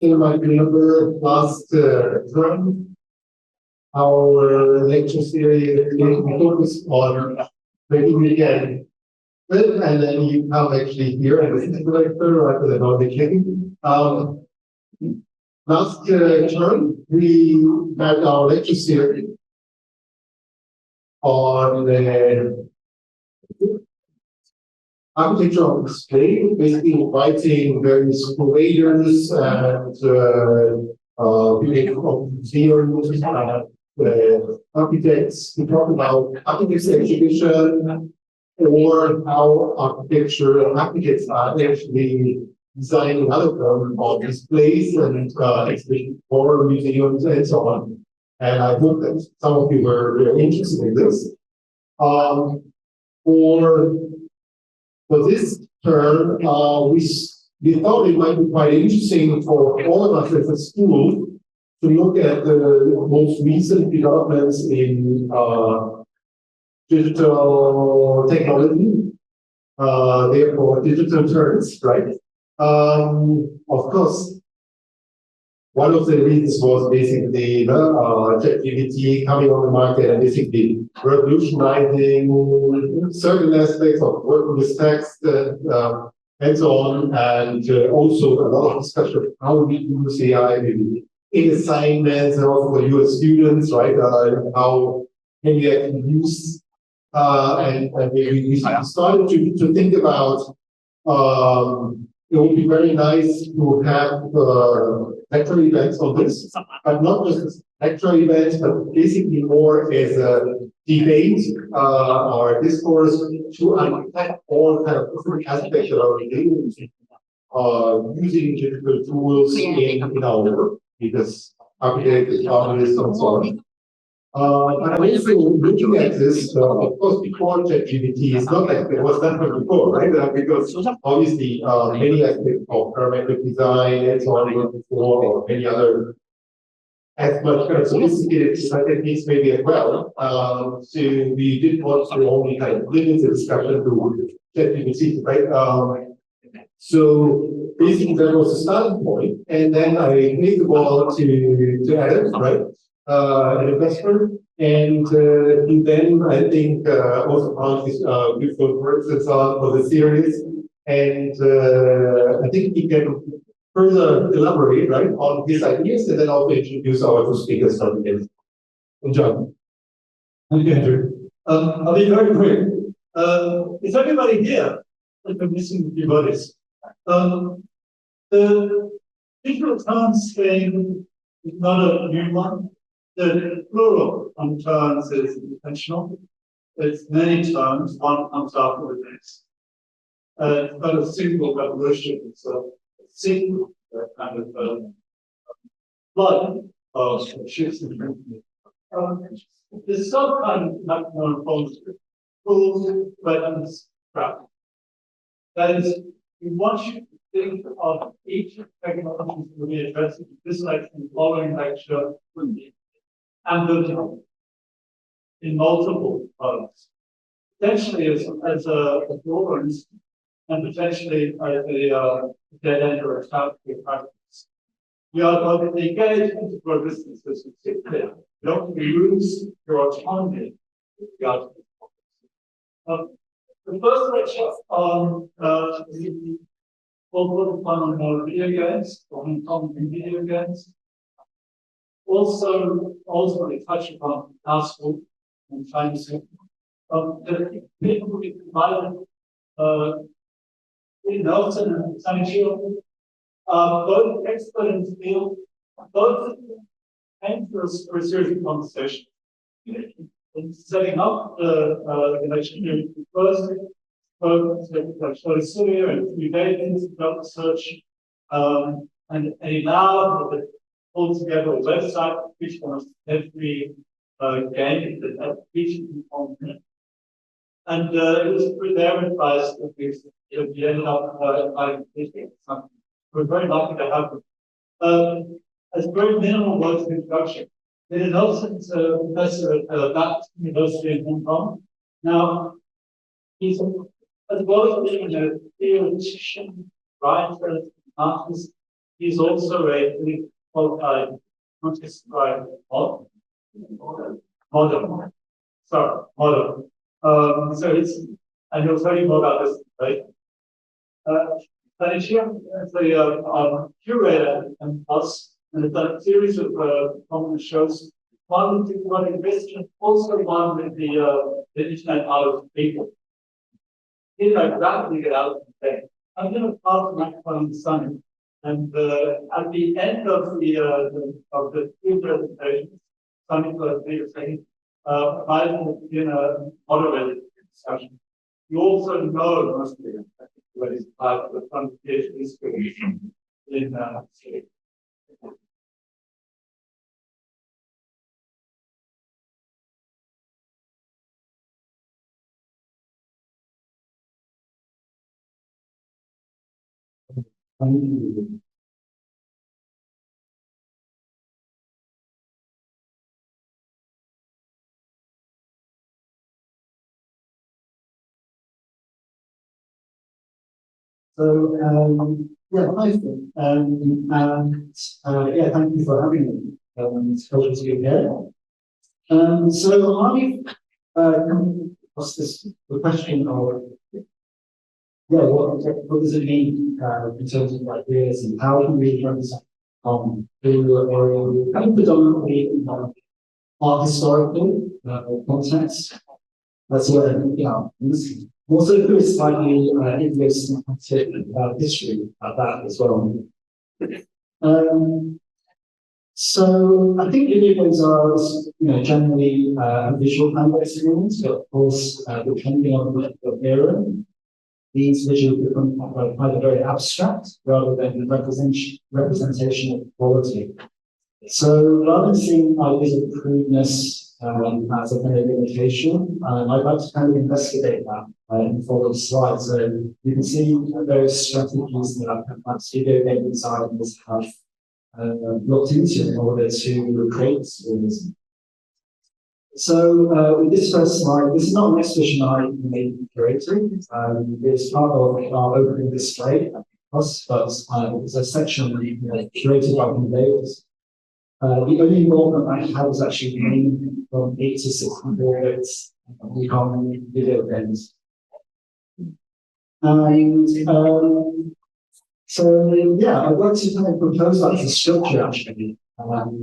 You might remember last term, our lecture series focused on maybe we can film and then you come actually here and listen to the lecture rather than on the clipping. Last term, we had our lecture series on the architecture on display, basically inviting various curators and theorists, architects to talk about architecture exhibition or how architecture architects are actually designing other forms of displays and exhibition for museums and so on. And I hope that some of you were very interested in this. For this term, we thought it might be quite interesting for all of us as a school to look at the most recent developments in digital technology, therefore digital turns, right? Of course, one of the reasons was basically the ChatGPT coming on the market and basically revolutionizing certain aspects of working with text and so on, and also a lot of discussion of how we use AI maybe in assignments and also for your students, right? How can we actually use and maybe we started to think about it would be very nice to have lecture events on this, but not just lecture events, but basically more as a debate or discourse to unpack all kind of different aspects of our relationship using digital tools in our work, because architects, artists, and so on. But I'm also looking at this, of course, before ChatGPT, it's not like it was done before, right? Because obviously many aspects of parametric design and so on before, or many other as much kind of sophisticated design techniques maybe as well. So we did want to only kind of limit the discussion to ChatGPT, right? So basically that was the starting point, and then I gave the ball to Adam, right? An investor, and he then I think also found his beautiful works and so on for the series, and I think he can further elaborate right on his ideas and then also introduce our two speakers on the Enjoy. Thank you, Hendrik. I'll be very quick. Is everybody here? I think I'm missing a few bodies. The digital turns thing is not a new one. The plural on turns is intentional. It's many turns, one comes after the next. It's not a single revolution, it's a single kind of flood of shifts in movement. There's some kind of macro rules, but it's crap. That is, we want you to think of each technology to be addressed in this lecture and following lecture and building in multiple modes, potentially as a theorist and potentially as a dead end or a scientific practice. We are going to engage into progressive systems. You don't lose your autonomy. The first lecture on the overall fun on video games, or in video games. Also, ultimately touch upon our school and Chinese. The people who provided in Nelson and Sanchio are both expert in the field, both came for a series of conversations. In setting up the lecture, first spoke Syria and 3 days about research, and now pulled together a website which was every game that had featured component. And it was through their advice that we ended up something. We're very lucky to have them. As very minimal words of introduction. Then Nelson's a professor at Baptist University in Hong Kong. Now, he's as well as being a theoretician, writer, artist, He's also a fully qualified, not just like model. Sorry, model. So it's, and he'll tell you more about this, right? Cheung is a curator and us, and has done a series of prominent shows. One with the investment, also one with the Internet Art of People. He like rapidly get out of the thing. I'm going to pass the microphone to Sunny, and at the end of the two presentations, Sunny will be saying, I will begin a moderated discussion. You also know mostly what is part of the front PhD school in Syria. Thank you. So, yeah, hi, Phil. Yeah, thank you for having me. It's a pleasure to be here. So I've come across the question of, yeah, what does it mean in terms of like realism? How can we represent through kind of predominantly art historical context? That's what also through a slightly idiosyncratic history of that as well. So I think images are, generally a visual kind of experience, but of course, depending on the era, these visuals become either very abstract rather than representational quality. So rather than seeing ideas of crudeness as a kind of limitation, I'd like to kind of investigate that in the following slides. So you can see various strategies that perhaps video game designers have looked into in order to create realism. So with this first slide, this is not an exhibition I made curated. It's part of our opening display at us, but it's a section curated by the layers. The only involvement I had was actually mainly from 8 to 64 bits on video games. And so, yeah, I'd like to kind of propose that as a structure actually,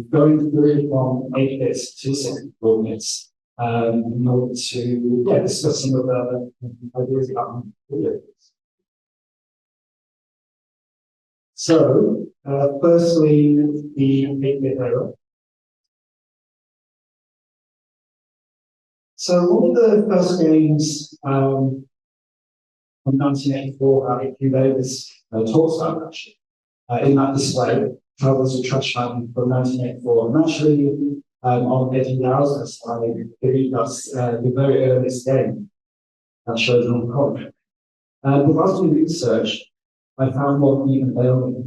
going through from 8 bits to 64 bits in order to discuss some of the ideas about video games. So, firstly, the 8-bit era. So, one of the first games from 1984 that Davis talks about actually in that display, Travels to Trash Man from 1984. And actually, on Eddie Lauser's slide, I believe that's the very earliest game that shows on Prof. But whilst doing research, I found one even earlier.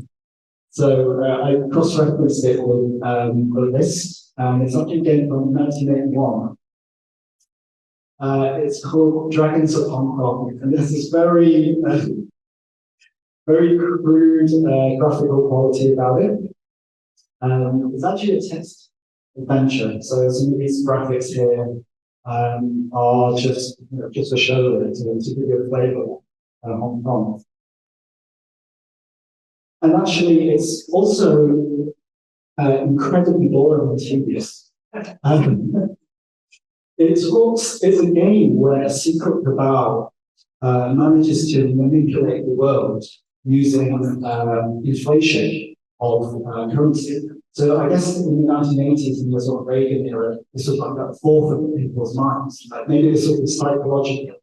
So I cross-referenced it with a list, and it's actually a game from 1981. It's called Dragons of Hong Kong, and this is very, very crude graphical quality about it. It's actually a text adventure, so some of these graphics here are just a show to give you a flavour of Hong Kong. And actually, it's also incredibly boring and tedious. It's a game where a secret cabal manages to manipulate the world using inflation of currency. So I guess in the 1980s, in the sort of Reagan era, this was like that forefront of people's minds. Like maybe this sort of psychological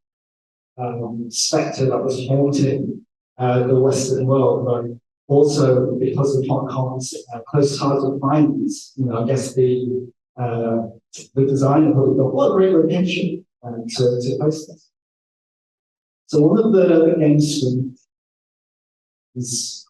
spectre that was haunting the Western world, but also because of Hong Kong's close ties with finance, I guess the designer probably thought, what a great location to host this. So one of the games is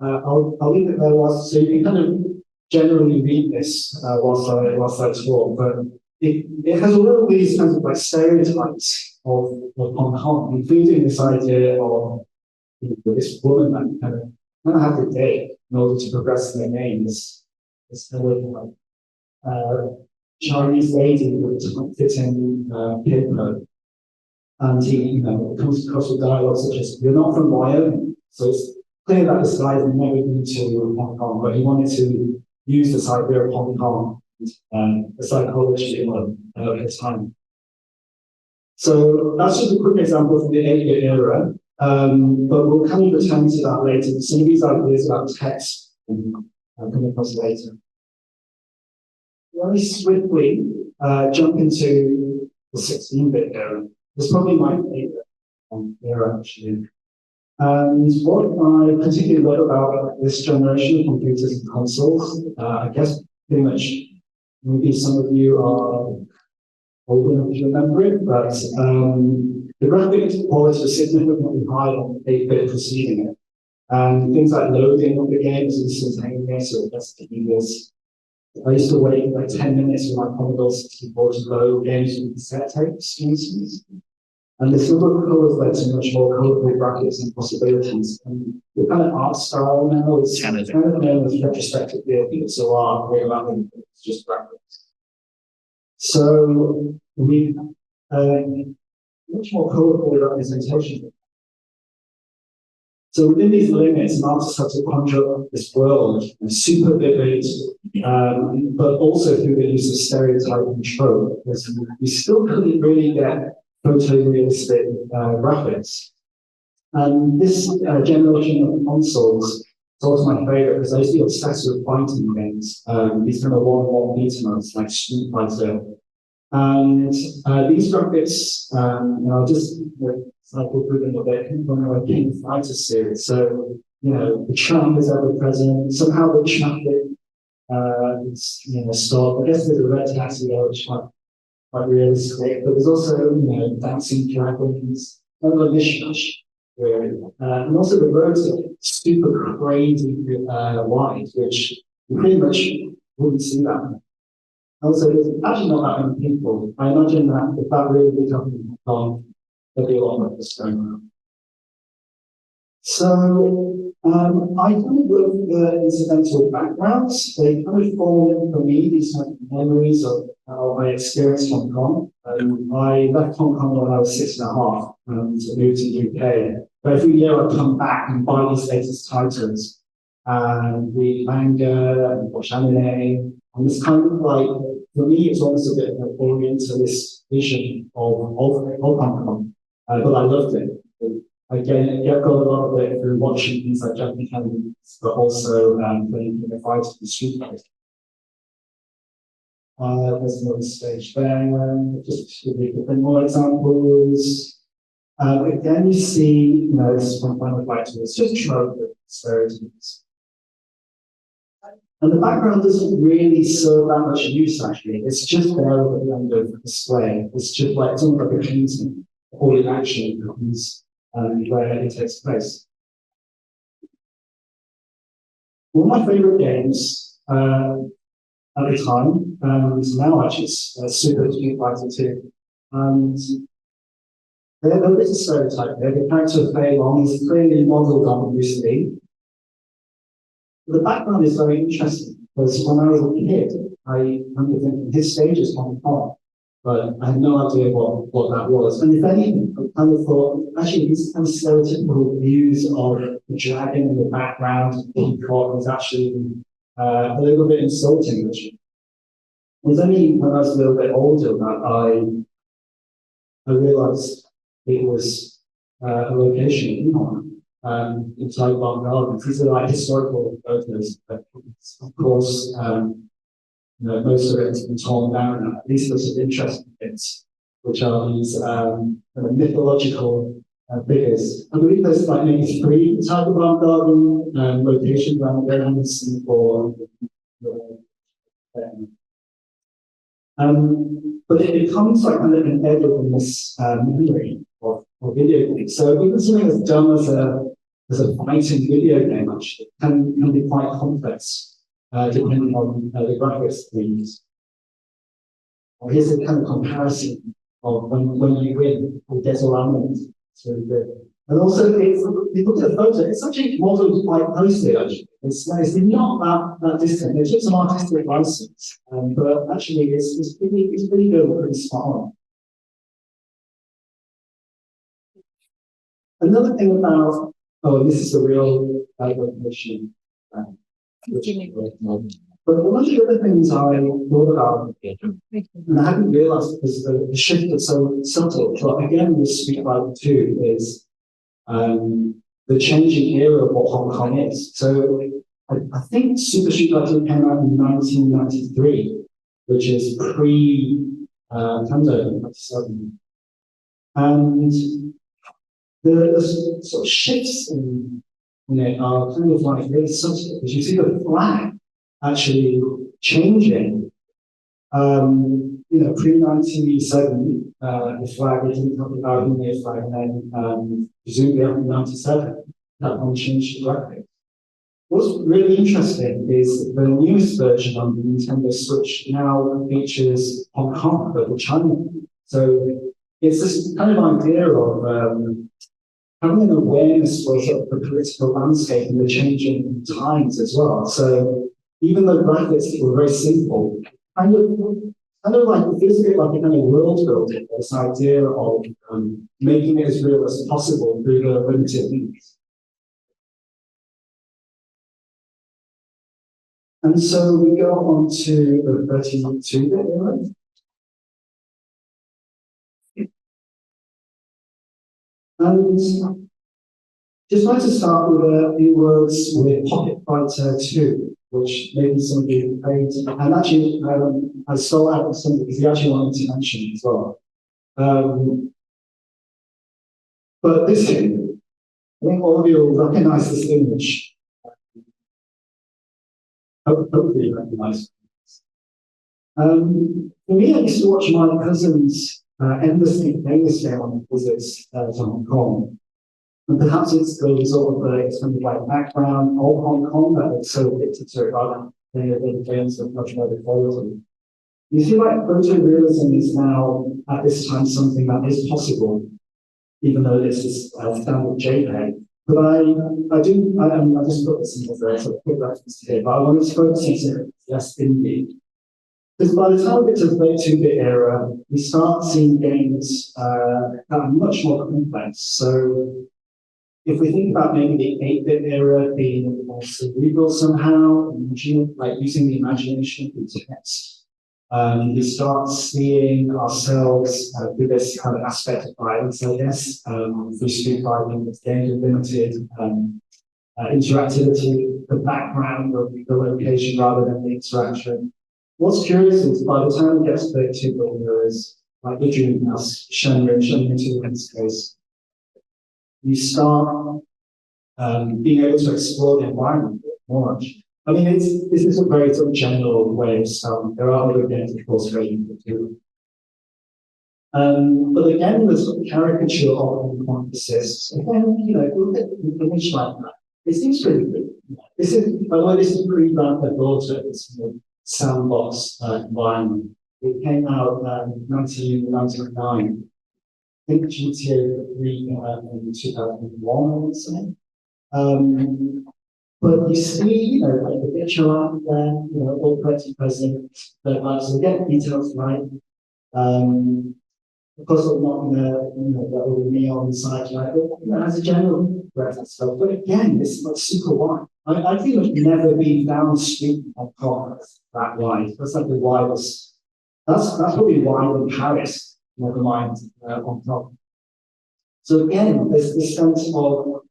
I'll leave it there so you can kind of generally read this whilst I talk, but it has all these kinds of like stereotypes of Hong Kong, including this idea of this woman that kind of have to date in order to progress their name. This kind of like Chinese lady with a tight-fitting paper. And he, comes across with dialogue such as, "You're not from Wyoming." So it's clear that this guy has never been to Hong Kong, but he wanted to use this idea of Hong Kong and the psychology of his time. So that's just a quick example from the 8-bit era, but we'll kind of return to that later. Some of these ideas about text will come across later. Very swiftly jump into the 16-bit era. It's probably my favorite era, actually. And what I particularly love about this generation of computers and consoles, I guess pretty much, maybe some of you are old enough to remember it, but the graphics quality was significantly higher on 8-bit preceding it. And things like loading of the games instantaneous or instantaneous. I used to wait like 10 minutes for my Commodore 64 to load games with cassette tapes, for instance. And the silver colors led to much more colorful graphics and possibilities. And the kind of art style now is kind of known as retrospectively pixel art, where it's just graphics. So we much more colorful representation. So within these limits, an artist had to conjure up this world, super vivid, but also through the use of stereotype and trope. We still couldn't really get photorealistic graphics. And this generation of consoles is also my favorite because I used to be obsessed with fighting games. These kind of one-on-one beat-em-ups like Street Fighter. And these graphics, I'll just cycle through them a bit from the King Fighter series. So, the Cheung is ever present. Somehow the traffic is stopped. I guess there's a red taxi there, which is quite realistic. But there's also, dancing dragons, kind of a mishmash. And also the roads are super crazy wide, which you pretty much wouldn't see that. Also, there's actually not that many people. I imagine that if that really big up in Hong Kong, there'll be a lot of this going on. So, I kind of love the incidental backgrounds. They kind of form for me these memories of how I experienced Hong Kong. I left Hong Kong when I was 6.5 and moved to the UK. But every year I'd come back and buy these latest titles and read manga and watch anime. And it's kind of like, for me, it's almost a bit of an orientalist vision of Hong Kong. But I loved it. Again, I got a lot of it through watching things like Japanese anime, but also playing in the fights and street fights. There's another stage there, just to give a bit more examples. Again, you see, this is from Final Fight, it's just trope with stereotypes. And the background doesn't really serve that much use, actually. It's just there at the end of the display. It's just like, it's almost like a painting, all in action becomes where it takes place. One of my favorite games at the time, now actually it's Super Street Fighter 2. And there is a stereotype there. The character of Fei Long is clearly modelled on Bruce Lee. The background is very interesting because when I was a kid, I remember thinking his stage is Hong Kong, but I had no idea what that was. And if anything, I kind of thought, actually, these kind of stereotypical views of the dragon in the background of Hong Kong is actually a little bit insulting, actually. It was only when I was a little bit older that I realized it was a location in Hong Kong. In Tieben Gardens. These are like historical photos, but of course, most of it has been torn down now. These are some interesting bits, which are these mythological figures. I believe there's like maybe 3 Tieben Garden locations around there in Singapore. But it becomes like kind of embedded in this memory of video games. So even something as dumb as a fighting video game actually can be quite complex, depending on the graphics they use. Here's a kind of comparison of when you win or get around. It's really good. And also, you look at the photo, it's actually modeled quite closely, actually. It's not that distant. It took some artistic license, but actually, it's pretty good, pretty spot on. Another thing about, this is a real location. But one of the other things I thought about, and I hadn't realized because the shift is so subtle, but again, with Street Fighter 2 is the changing era of what Hong Kong is. So I think Super Street Fighter came out in 1993, which is pre-Tando 97. And the sort of shifts in it are kind of like really subtle, because you see the flag actually changing. Pre-97, the flag isn't talking about the flag, and then presumably after 97, that one changed the graphics. What's really interesting is the newest version on the Nintendo Switch now features Hong Kong over China. So it's this kind of idea of having an awareness for sort of the political landscape and the changing times as well. So even though graphics were very simple, kind of like it feels a bit like a kind of world building, this idea of making it as real as possible through the limited means. And so we go on to the 32-bit era. And just like to start with a few words with Pocket Fighter 2, which maybe some of you played. And actually, I stole out of something because he actually wanted to mention it as well. But this, I think all of you will recognize this image. Hopefully you recognize it. For me, I used to watch my cousins endlessly play this game on visits to Hong Kong. And perhaps it's the result of it's kind of like background of Hong Kong that it's so addicted to it rather than the games of much more quality. You see, like photorealism is now at this time something that is possible, even though this is standard JPEG. But I just put this in as a sort of quick reference here, but I want to focus on less indie. Because by the time we get to the 32-bit era, we start seeing games that are much more complex. So if we think about maybe the 8-bit era being more cerebral somehow, like using the imagination through text, we start seeing ourselves with this kind of aspect of violence, I guess, through Street Fighter, with games of limited interactivity, the background of the location rather than the interaction. What's curious is by the time we get to 32-bit eras, like the Dream House, Shenmue 2 in this case, you start being able to explore the environment more much. I mean, this is a very sort of general way of starting. There are other games, of course, where you can do. But again, the sort of caricature of the point persists. Again, look at the image like that. It seems pretty good. This is, by the way, this is pretty Grand Theft Auto. It's a sandbox environment. It came out in 1999. I think GTA 3 in 2001, I would say. But you see, like the picture out there, all pretty present. But so get details right. Of course, I'm not going to go over me on the side, right? But as a general reference stuff. But again, this is like super wide. I think I've never been down the street of Hong that wide. That's like the widest. That's probably wider than Paris, never mind on top. So again, there's this sense of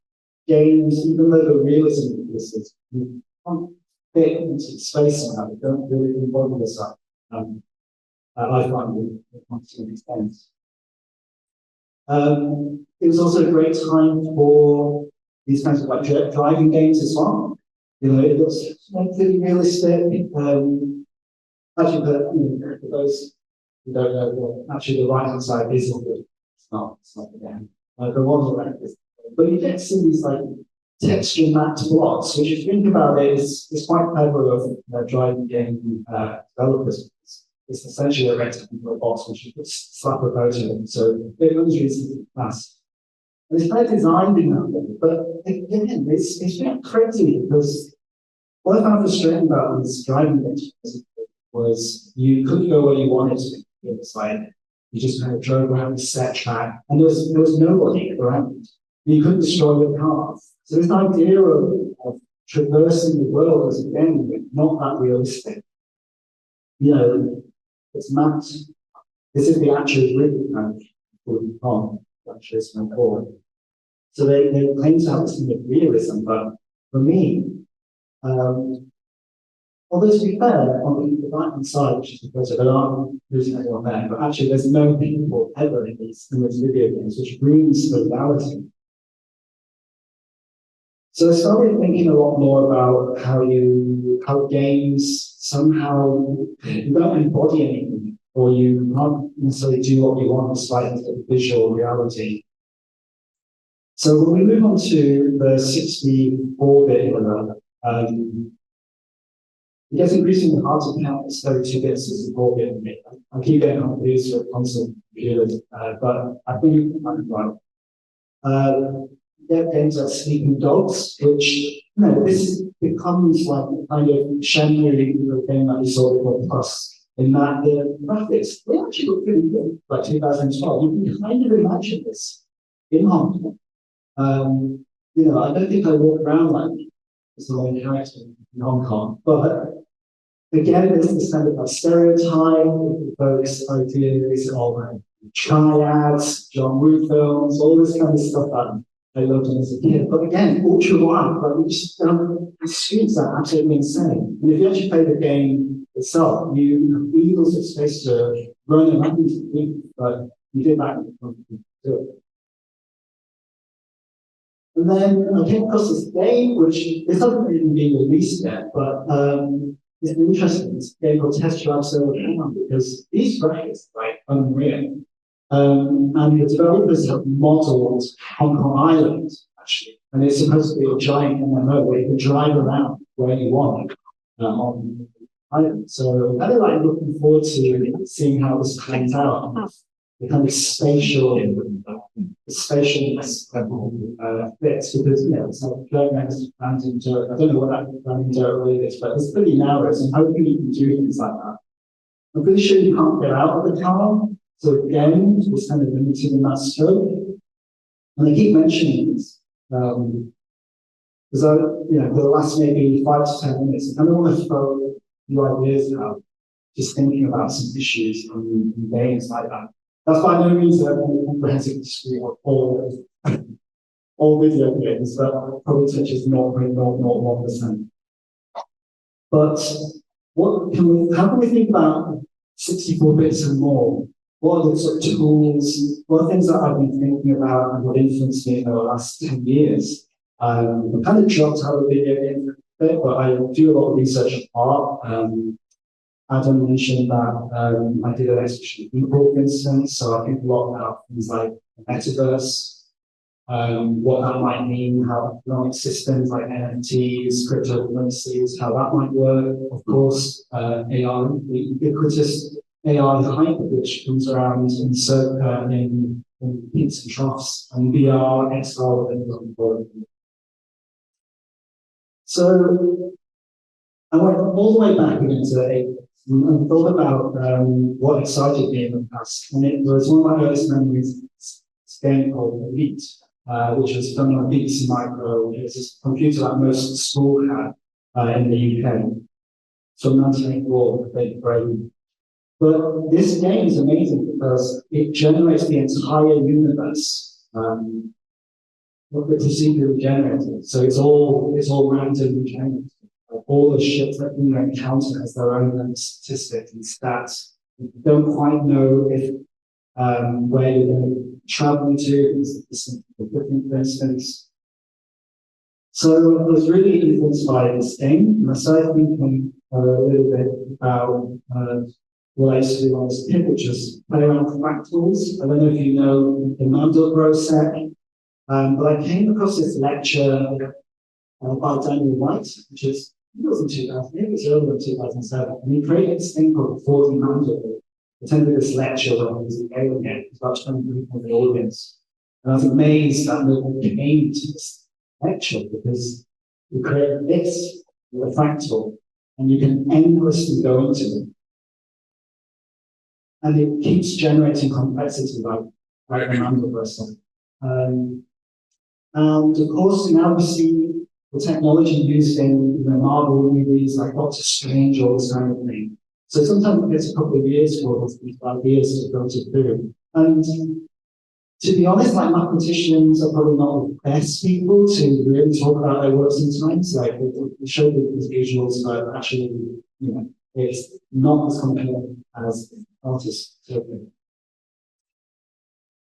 games, even though the realism of this is, you can't fit into space somehow, they don't really involve this up. I find it to an extent. It was also a great time for these kinds of like driving games as well. It looks pretty realistic. Actually, for those who don't know, actually the right hand side is good. It's not the game. The one on the left is. But you get to see these like texture mapped blocks, which if you think about it is quite clever of driving game developers. it's essentially a rectangular box which you could slap a photo in. So it runs reasonably fast. And it's kind of designed in that way. But again, it's really crazy because what I found frustrating about this driving experience was you couldn't go where you wanted to. It was like you just kind of drove around the set track, and there was nobody around. You couldn't destroy your car. So this idea of traversing the world is again not that realistic. You know, it's mapped. This is the actual route on actually it's my core. So they claim to have this kind of realism, but for me, although to be fair, on the right-hand side, which is the photo, there aren't losing anyone there, but actually there's no people ever in these video games, which brings the reality. So I started thinking a lot more about how games somehow you don't embody anything, or you can't necessarily do what you want despite the visual reality. So when we move on to the 64-bit era, it gets increasingly hard to count the 32 bits as a 4-bit. I keep getting confused with console computers, but I think I'm right. There are games like Sleeping Dogs, which, this becomes like a kind of Shenmue game that we saw before Plus, in that the graphics, they actually look pretty good, like 2012. You can kind of imagine this in Hong Kong. I don't think I walk around like as the main character in Hong Kong, but again, there's this kind of stereotype with folks' ideas of triads, John Woo films, all this kind of stuff that I loved as a kid. But again, ultra wide, but we just the screens are absolutely insane. And if you actually play the game itself, you have eagles of space to run around, but you did that in the And then I came across this game, which it hasn't even been released yet, but it's interesting. It's a game called Test Drive Server because these graphics are like unreal. And the developers have modeled Hong Kong Island, actually. And it's supposed to be a giant MMO where you can drive around where you want on the island. So I'm kind of like looking forward to seeing how this plays out. The kind of spatialness fits because it's like going next to random dirt. I don't know what that random dirt really is, but it's pretty narrow. So hopefully you can do things like that. I'm pretty sure you can't get out of the car. So again, it's kind of limited in that scope. And I keep mentioning this because for the last maybe 5 to 10 minutes, I kind of want to throw a few ideas out, just thinking about some issues in games like that. That's by no means a comprehensive history of all video games, but probably touches 0.001%. But how can we think about 64 bits and more? What are the sort of tools? What are things that I've been thinking about and have influenced me in the last 10 years? I kind of dropped out of video games a bit, but I do a lot of research on art. Adam mentioned that I did an exhibition in April, for instance, so I think a lot about things like the metaverse, what that might mean, how economic systems like NFTs, cryptocurrencies, how that might work. Of course, AI, the ubiquitous AI hype, which comes around in circa in peaks and troughs, and VR, XR, and going forward. So I went all the way back into April and thought about what excited me in the past. And it was one of my earliest memories, this game called Elite, which was done on a BBC Micro. It was this computer that most schools had in the UK. So 1984, big brain. But this game is amazing because it generates the entire universe. What the procedure generated. So it's all randomly generated. All the ships that you encounter has their own statistics and stats. You don't quite know if where you're going to travel to, is it different, for instance. So I was really influenced by this game, and I started thinking a little bit about what I used to do when I was a kid, which is play around with fractals. I don't know if you know the Mandelbrot set, but I came across this lecture by Daniel White, which is it was in 2000, maybe it was earlier in 2007, and he created this thing called the 40 Mandal. Attended this lecture when he was in Alien, it was about 20 people in the audience. And I was amazed that no one came to this lecture because we created this with a fractal, and you can endlessly go into it. And it keeps generating complexity like the Mandal person. And of course, now we see the technology used in Marvel movies like Doctor Strange or this kind of thing. So sometimes it gets a couple of years for these ideas to filter through. And to be honest, like mathematicians are probably not the best people to really talk about their work sometimes. Like we show these visuals, but actually, it's not as compelling as artists.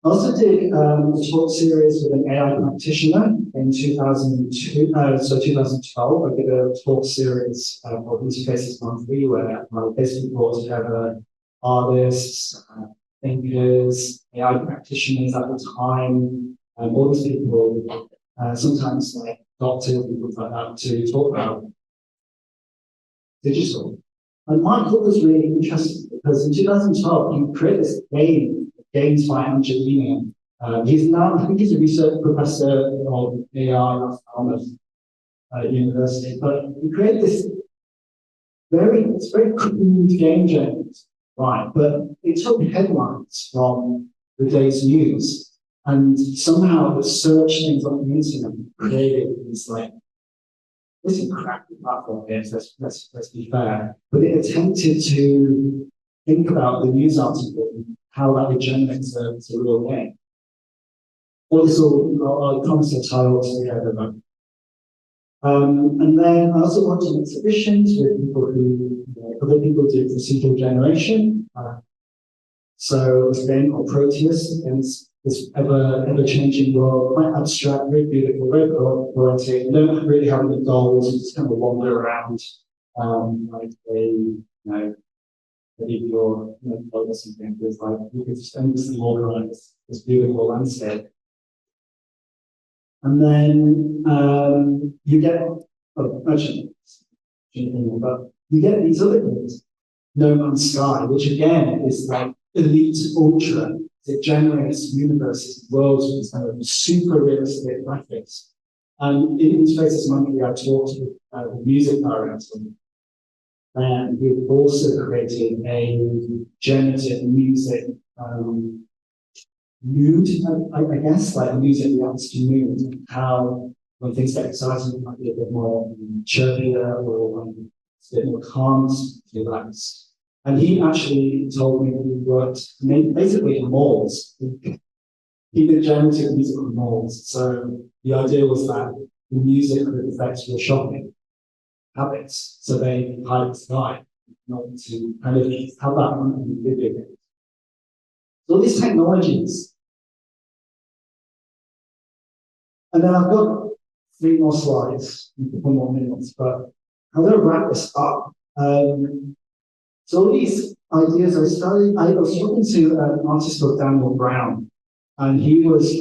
I also did a talk series with an AI practitioner in 2002, 2012. I did a talk series called Interfaces Monthly, where I basically brought together artists, thinkers, AI practitioners at the time, all these people, sometimes like doctors and things like that, to talk about digital. And Michael was really interesting because in 2012, he created this game, Games by Angelina. He's now, I think he's a research professor of AI at Falmouth University, but he created this very crude game genre, right? But it took headlines from the day's news and somehow it searched things on the internet and created these like, this is a crappy platform here, let's be fair. But it attempted to think about the news article and how that would generate a real game. All this all concepts tie all together. And then I also worked on exhibitions with people who, other people do procedural generation. So it's a game called Proteus against this ever-changing world, quite abstract, very beautiful, very poetic. You don't really have any goals, you just kind of wander around like maybe you're or something. There's like you could just endlessly walk around this beautiful landscape. And then you get but you get these other things, No Man's Sky, which again is like elite ultra. It generates universes and worlds with kind of super realistic graphics. And in Spaces Monthly, I talked with the music director, and we've also created a generative music mood, I guess, like a music reacts to mood, how when things get exciting, it might be a bit more chirpier or a bit more calm, relaxed. And he actually told me that he worked basically in malls. He did generative music in malls. So the idea was that the music could affect your shopping habits. So they hired this guy in order to kind of have that in video games. So these technologies. And then I've got 3 more slides, 4 more minutes, but I'm going to wrap this up. So all these ideas, I was talking to an artist called Daniel Brown, and he was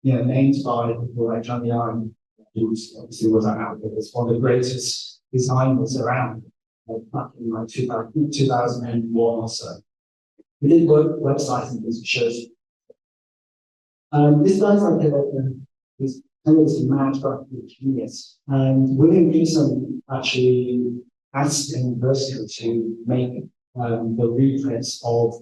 named by people like John Young, who obviously was out there. It's one of the greatest designers around, back in like 2001 or so. We did websites and things, shows. This guy's like he's kind of this mad graphic genius. And William Gibson actually asked the university to make the reprints of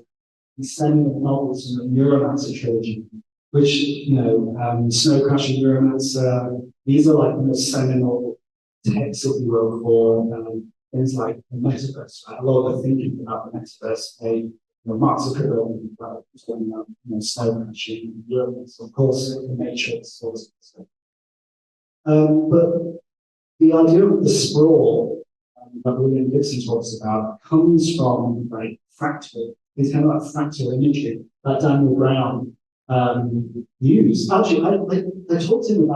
the seminal novels from the Neuromancer trilogy, which, Snow Crash and Neuromancer, these are like the most seminal texts, if you will, for things like the metaverse. Right? A lot of the thinking about the metaverse, Mark Zuckerberg was talking about Snow Crash and Neuromancer, of course, the Matrix, all this stuff. But the idea of the sprawl that William Gibson talks about comes from like fractal, these kind of like fractal imagery that Daniel Brown used. Actually, I talked to him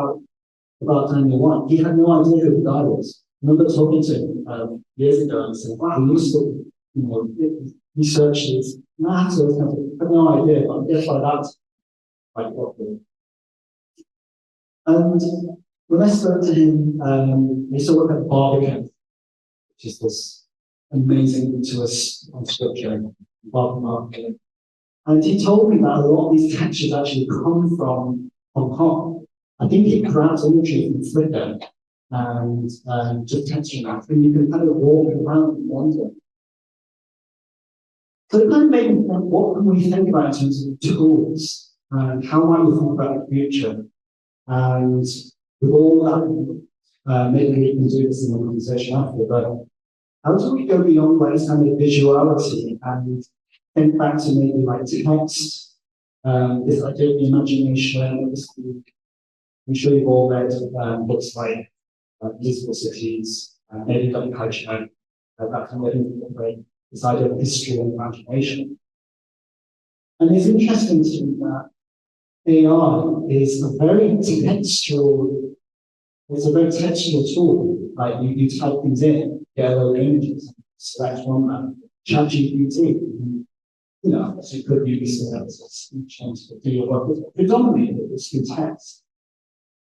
about Daniel White. He had no idea who the guy was. I remember talking to him years ago and saying, wow, he used to research these matters. I had no idea, but I guess like that, like what. And when I spoke to him, he used to work at Barbican, which is this amazing intuitive sculpture, Barbican Macmillan. And he told me that a lot of these textures actually come from Hong Kong. I think he grabs imagery from Flickr and just texture maps, and you can kind of walk around and wonder. So it kind of made me think, what can we think about in terms of tools, and how might we think about the future? And with all that, maybe we can do this in the conversation after, but how do we go beyond like kind of visuality and think back to maybe like text, this idea of the imagination? I'm sure you've all read books like Musical Cities, maybe CUHK, that kind of incorporate this idea of history and imagination. And it's interesting to me that AI is a very textual, it's a very textual tool. Like you type things in, get a little images, select one that. ChatGPT, you know, so you could use it as a speech to do your work, but predominantly it's through text.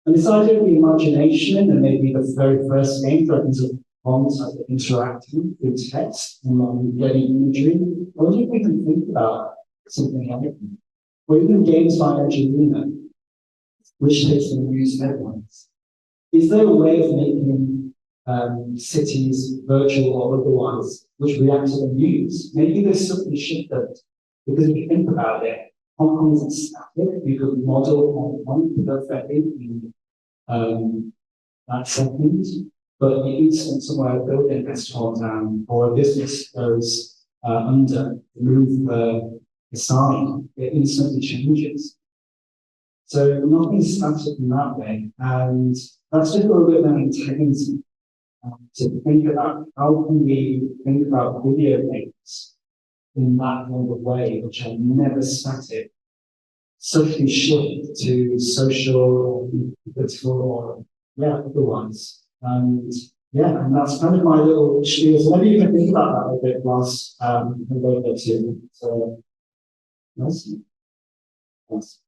And this idea of the imagination, and maybe the very first game that is concept of interacting through text and getting imagery. I wonder if we can think about something like that. Or even games like engineering, which takes the news headlines. Is there a way of making cities, virtual or otherwise, which react to the news? Maybe there's something shifted, because if you think about it, Hong Kong isn't static. You could model Hong Kong perfectly in that segment, but you instant somewhere a building has torn down or a business goes under, move the sign, it instantly changes. So nothing's static in that way, and that's just a little bit of an antagonism to think about how can we think about video games in that kind of way, which are never static, subtly shift to social, political, or otherwise. And and that's kind of my little spiel. So maybe you can think about that a bit whilst we go there too. So nice. Nice.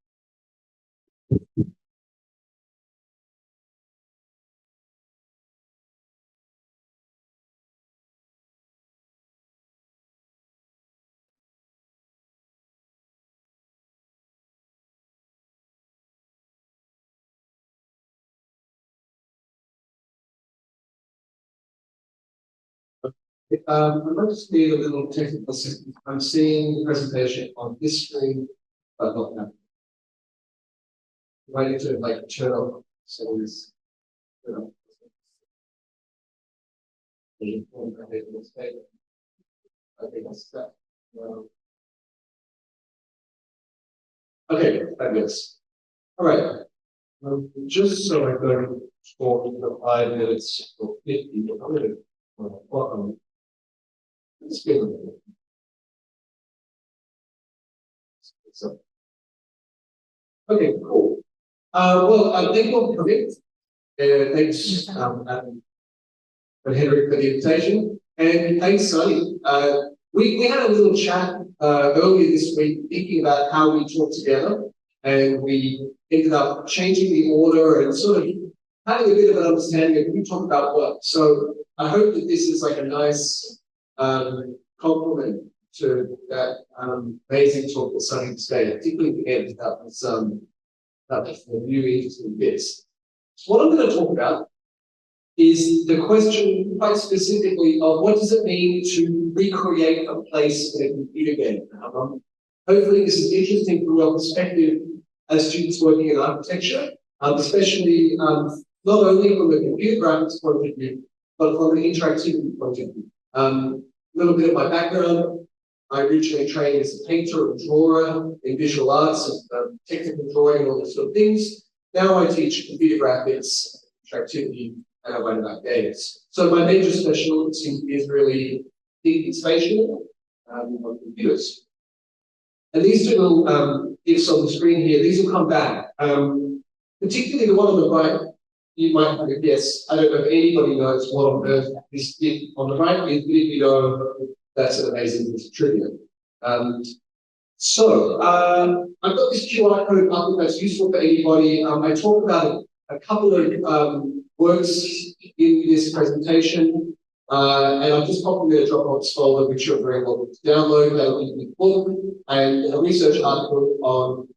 I might just need a little technical assistance. I'm seeing the presentation on this screen, but not that. I need to like turn off settings. I think that's that. Okay, fabulous. All right. Just so I don't talk for 5 minutes or 50, I'm going to so, okay, cool. Thank you all for coming. Thanks, Hendrik, for the invitation. And thanks, Sonny. We had a little chat earlier this week thinking about how we talk together, and we ended up changing the order and sort of having a bit of an understanding of who we talk about what. So I hope that this is like a nice compliment to that amazing talk that Sonny displayed, particularly at the end. That was the really interesting bits. So what I'm going to talk about is the question quite specifically of what does it mean to recreate a place in a computer game. Hopefully this is interesting from your perspective as students working in architecture, especially not only from a computer graphics point of view, but from an interactivity point of view. A little bit of my background. I originally trained as a painter and drawer in visual arts, technical drawing and all those sort of things. Now I teach computer graphics, interactivity, and I write about games. So my major specialty is really thinking spatial on computers. And these two little GIFs on the screen here, these will come back. Particularly the one on the right, you might have a guess. I don't know if anybody knows what on earth this GIF on the right is, but if you know, that's an amazing piece of trivia. I've got this QR code up if that's useful for anybody. I talk about it a couple of works in this presentation, and I've just popped in a Dropbox folder, which you're very welcome to download. That'll be the book and a research article on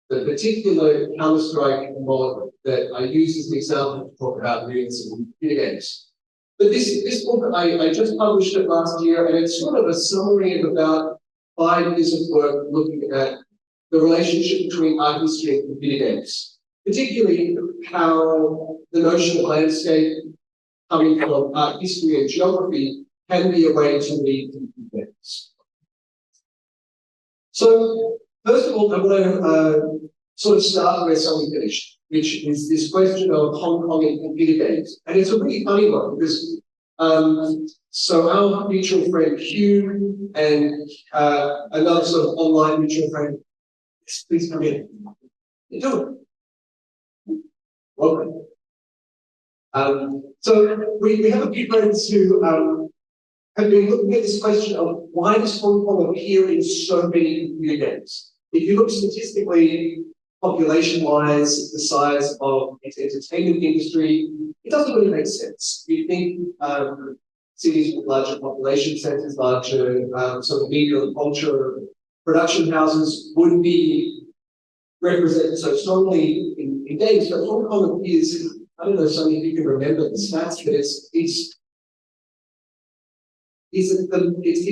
the particular Counter-Strike mod that I use as an example to talk about realism in computer games. But this book, I just published it last year, and it's sort of a summary of about 5 years of work looking at the relationship between art history and computer games, particularly how the notion of landscape coming from art history and geography can be a way to read computer games. So, first of all, I want to sort of start where something finished, which is this question of Hong Kong and computer games. And it's a really funny one because so our mutual friend Cheung and another sort of online mutual friend, yes, please come in. How you doing? Welcome. So we have a few friends who have been looking at this question of why does Hong Kong appear in so many computer games? If you look statistically, population-wise, the size of its entertainment industry, it doesn't really make sense. You think cities with larger population centers, larger sort of media and culture production houses would be represented so strongly in games, but Hong Kong appears, I don't know, some of you can remember the stats, but it's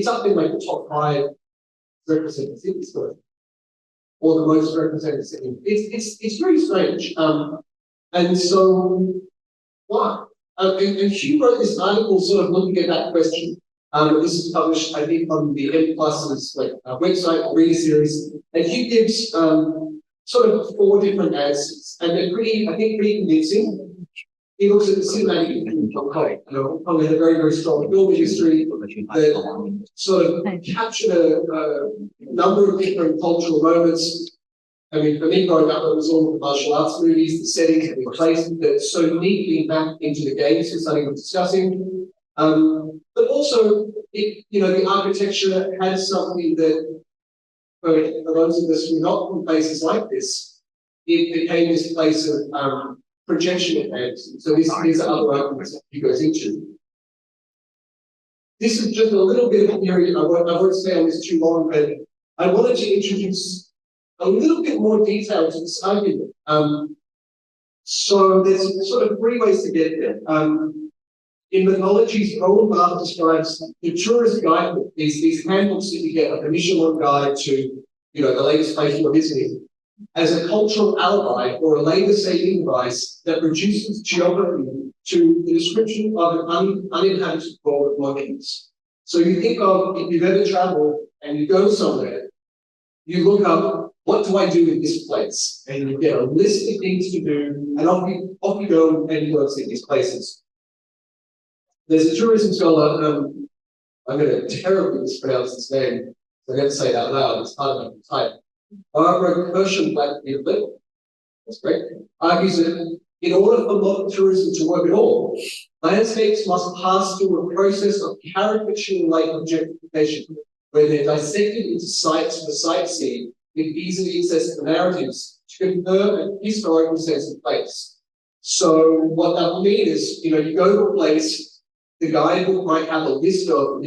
up in like the top 5 represented cities, or the most represented city. It's very strange. And so, why? And Hugh wrote this article sort of looking at that question. This is published, I think, on the M+'s website, reader series. And Hugh gives sort of 4 different answers. And they're pretty, I think, pretty convincing. He looks at the cinematic in Hong Kong. Hong Kong had a very, very strong film history that sort of captured a number of different cultural moments. I mean, for me growing up, it was all the martial arts movies, the settings that we placed that so neatly mapped into the games, is something we're discussing. But also, the architecture has something that, for those of us who are not from places like this, it became this place of projection effects. So these are other arguments that he goes into. This is just a little bit of a theory. I won't stay on this too long, but I wanted to introduce a little bit more detail to this argument. So there's sort of 3 ways to get there. In mythologies, Roald Dahl describes the tourist guidebook, these handbooks that you get, like a Michelin guide to the latest place you're visiting, as a cultural alibi or a labor-saving device that reduces geography to the description of an uninhabited world of monuments. So you think of, if you've ever traveled and you go somewhere, you look up, what do I do in this place? And you get a list of things to do, and off you go and you go see these places. There's a tourism scholar, I'm going to terribly mispronounce his name, so I'm going to say it out loud, it's part of my type. Barbara Kirschenblatt, that's great, argues that in order for modern tourism to work at all, landscapes must pass through a process of caricature-like objectification, where they're dissected into sites for sightseeing with easily accessible narratives to confer a historical sense of place. So what that will mean is, you go to a place, the guidebook might have a list of,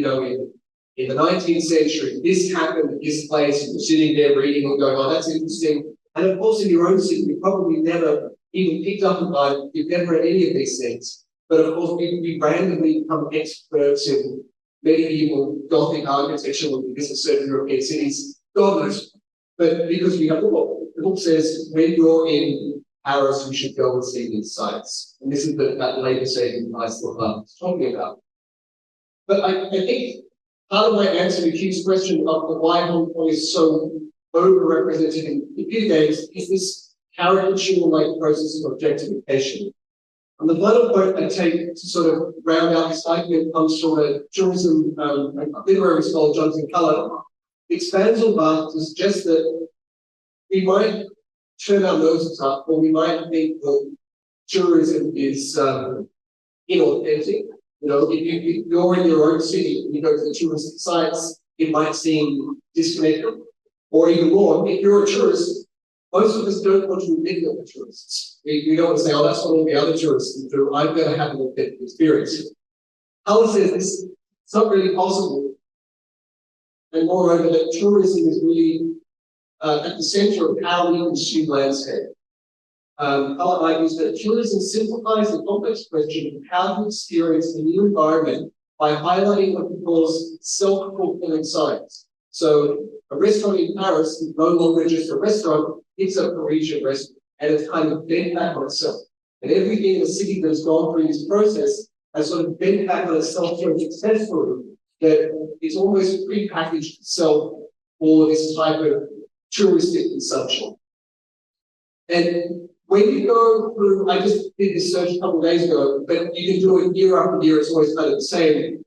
in the 19th century, this happened at this place, and you're sitting there reading and going, oh, that's interesting. And of course, in your own city, you probably never even picked up on it, you've never read any of these things. But of course, we randomly become experts in medieval Gothic architecture when we visit certain European cities. God knows. But because we have the book says, when you're in Paris, you should go and see these sites. And this is that labor-saving device that I was talking about. But I think part of my answer to Hugh's question of why Hong Kong is so overrepresented in computer games is this caricature-like process of objectification. And the final point I take to sort of round out this argument comes from a tourism literary scholar, Jonathan Cullor. Expands on that to suggest that we might turn our noses up, or we might think that tourism is inauthentic. If you're in your own city and you go to the touristic sites, it might seem disconnected. Or even more, if you're a tourist, Most of us don't want to admit that we're tourists. We don't want to say, oh, that's what all the other tourists do. I'm going to have an authentic experience. Howard says this, it's not really possible. And moreover, that tourism is really at the center of how we consume landscape. Howard argues that tourism simplifies the complex question of how to experience a new environment by highlighting what he calls self-fulfilling signs. So a restaurant in Paris is no longer just a restaurant, it's a Parisian restaurant, and it's kind of bent back on itself. And everything in the city that has gone through this process has sort of bent back on itself so successfully that it's almost prepackaged itself for this type of touristic consumption. And when you go through, I just did this search a couple of days ago, but you can do it year after year, it's always kind of the same.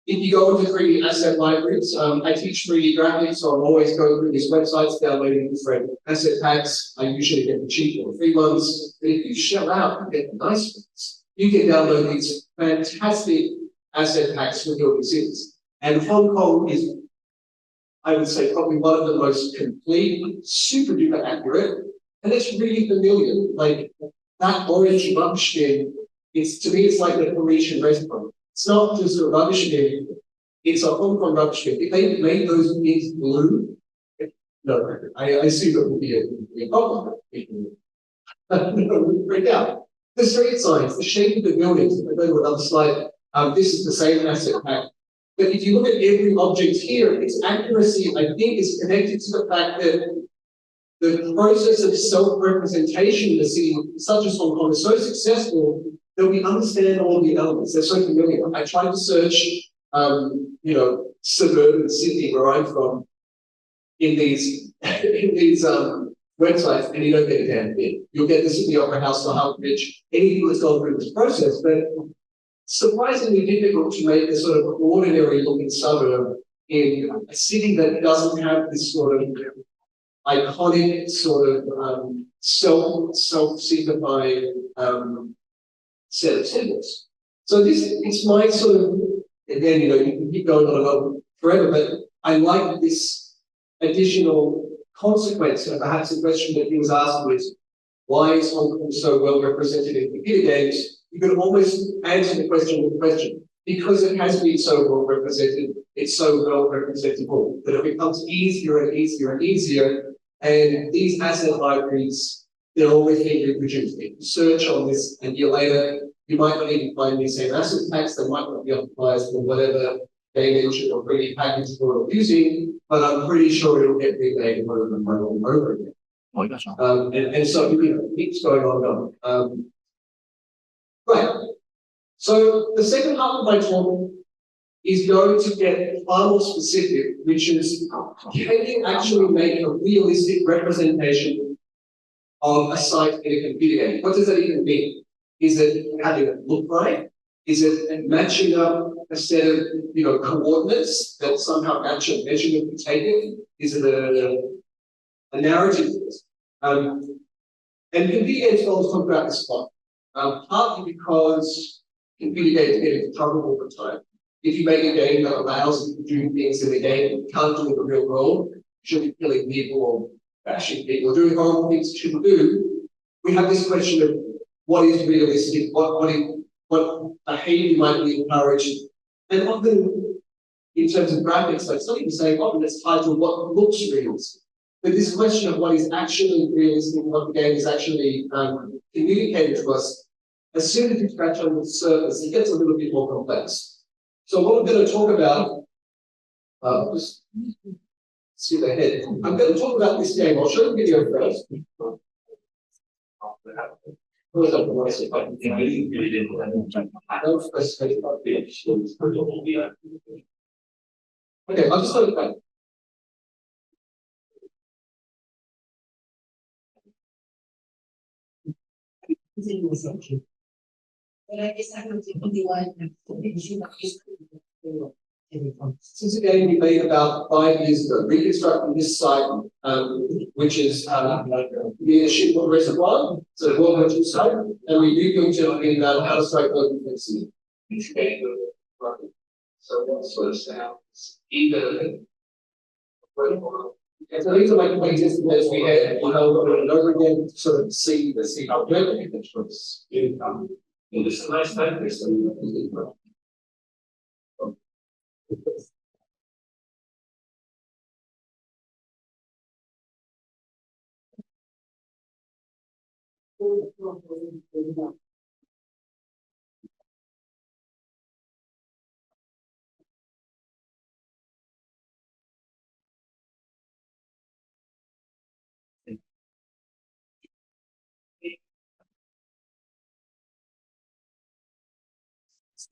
If you go into 3D asset libraries, I teach 3D graphics, so I'm always going through these websites, downloading different asset packs. I usually get the cheap or free ones, but if you shell out, you get the nice ones. You can download these fantastic asset packs for your visitors. And Hong Kong is, I would say, probably one of the most complete, super duper accurate, and it's really familiar. Like that orange rubbish bin, to me, it's like a Parisian restaurant. It's not just a rubbish bin, it's a Hong Kong rubbish bin. If they made those bins blue, no, I assume it would be a problem. It would break out. The street signs, the shape of the buildings, if I go to another slide, this is the same asset pack. But if you look at every object here, its accuracy, I think, is connected to the fact that the process of self-representation in the city, such as Hong Kong, is so successful that we understand all the elements. They're so familiar. I tried to search, suburban Sydney, where I'm from, in these websites, and you don't get a damn bit. You'll get the Sydney Opera House, the Harbour Bridge, anything that's gone through this process, but surprisingly difficult to make a sort of ordinary looking suburb in a city that doesn't have this sort of iconic sort of self-signifying set of symbols. So it's my sort of, again, you can keep going on and on forever, but I like this additional consequence, and perhaps the question that he was asked was, why is Hong Kong so well represented in computer games? You can almost answer the question with a question. Because it has been so well represented, it's so well representable that it becomes easier and easier and easier. And these asset libraries, they're always being reproduced. If you search on this a year later, you might not even find these same asset packs. They might not be optimized for whatever game engine or 3D package you're using, but I'm pretty sure it'll get remade over and over and over again. Oh, gotcha. And so it keeps going on and on. Right. So the second half of my talk is going to get far more specific, which is, can you actually make a realistic representation of a site in a computer game? What does that even mean? Is it having it look right? Is it matching up a set of coordinates that somehow match a measurement you're taking? Is it a narrative? And computer games scholars talk about this a lot, partly because computer games get into trouble all the time. If you make a game that allows you to do things in the game that you can't do in the real world, you shouldn't be killing people or bashing people or doing horrible things you shouldn't do. We have this question of what is realistic, what behavior might be encouraged. And often, in terms of graphics, like some people say, often it's titled what looks realistic. But this question of what is actually realistic, what the game is actually communicating to us, as soon as you scratch under the surface, it gets a little bit more complex. So what I'm going to talk about, just see the head. I'm going to talk about this game. I'll show the video first. Okay, I'll just load it back. This is a game we made about 5 years ago, reconstructing this site, which is near the Shipwell Reservoir, so the World War II site, and we rebuilt it in out-of-site local fencing. So what sort of sounds either And so these are my places as we had, over and over again, to sort of see how relevant it was. In this nice time, there's some.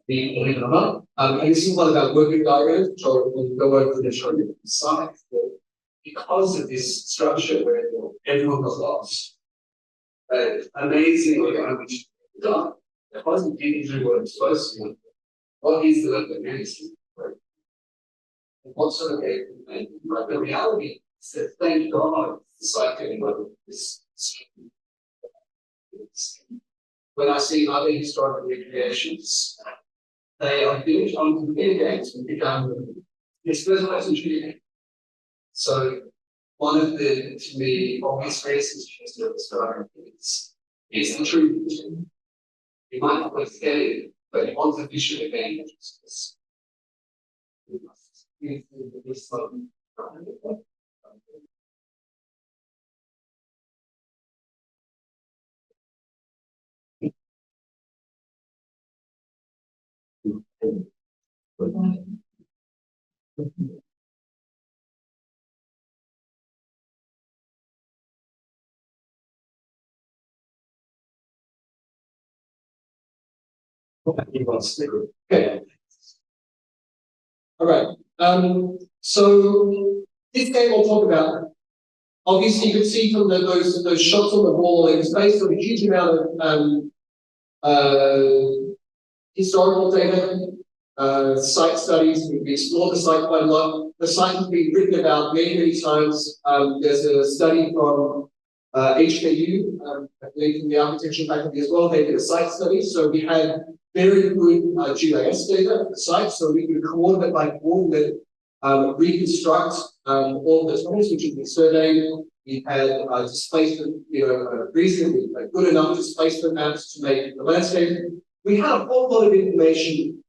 Believe it or not, and this is one of our working diagrams, which I'll go over and show you the side. Because of this structure where everyone was lost, amazingly, how much done. It wasn't getting through what it's supposed to. What is the realism? What sort of but the reality is that thank God the site getting over this. When I see other historical recreations, they are built on computer games and become personalized computer games. So one of the, to me, obvious reasons to use this diagram is the truth. You might not want to get it, but you want the visual advantages. Okay. All right. So this game I'll talk about. Obviously, you can see from those shots on the wall, it was based on a huge amount of historical data, site studies. We explored the site quite a lot. The site has been written about many times. There's a study from HKU, I believe in the architecture faculty as well. They did a site study, so we had very good GIS data at the site, so we could coordinate by coordinate, reconstruct all the tunnels which have been surveyed. We had displacement, reasonably good enough displacement maps to make the landscape. We had a whole lot of information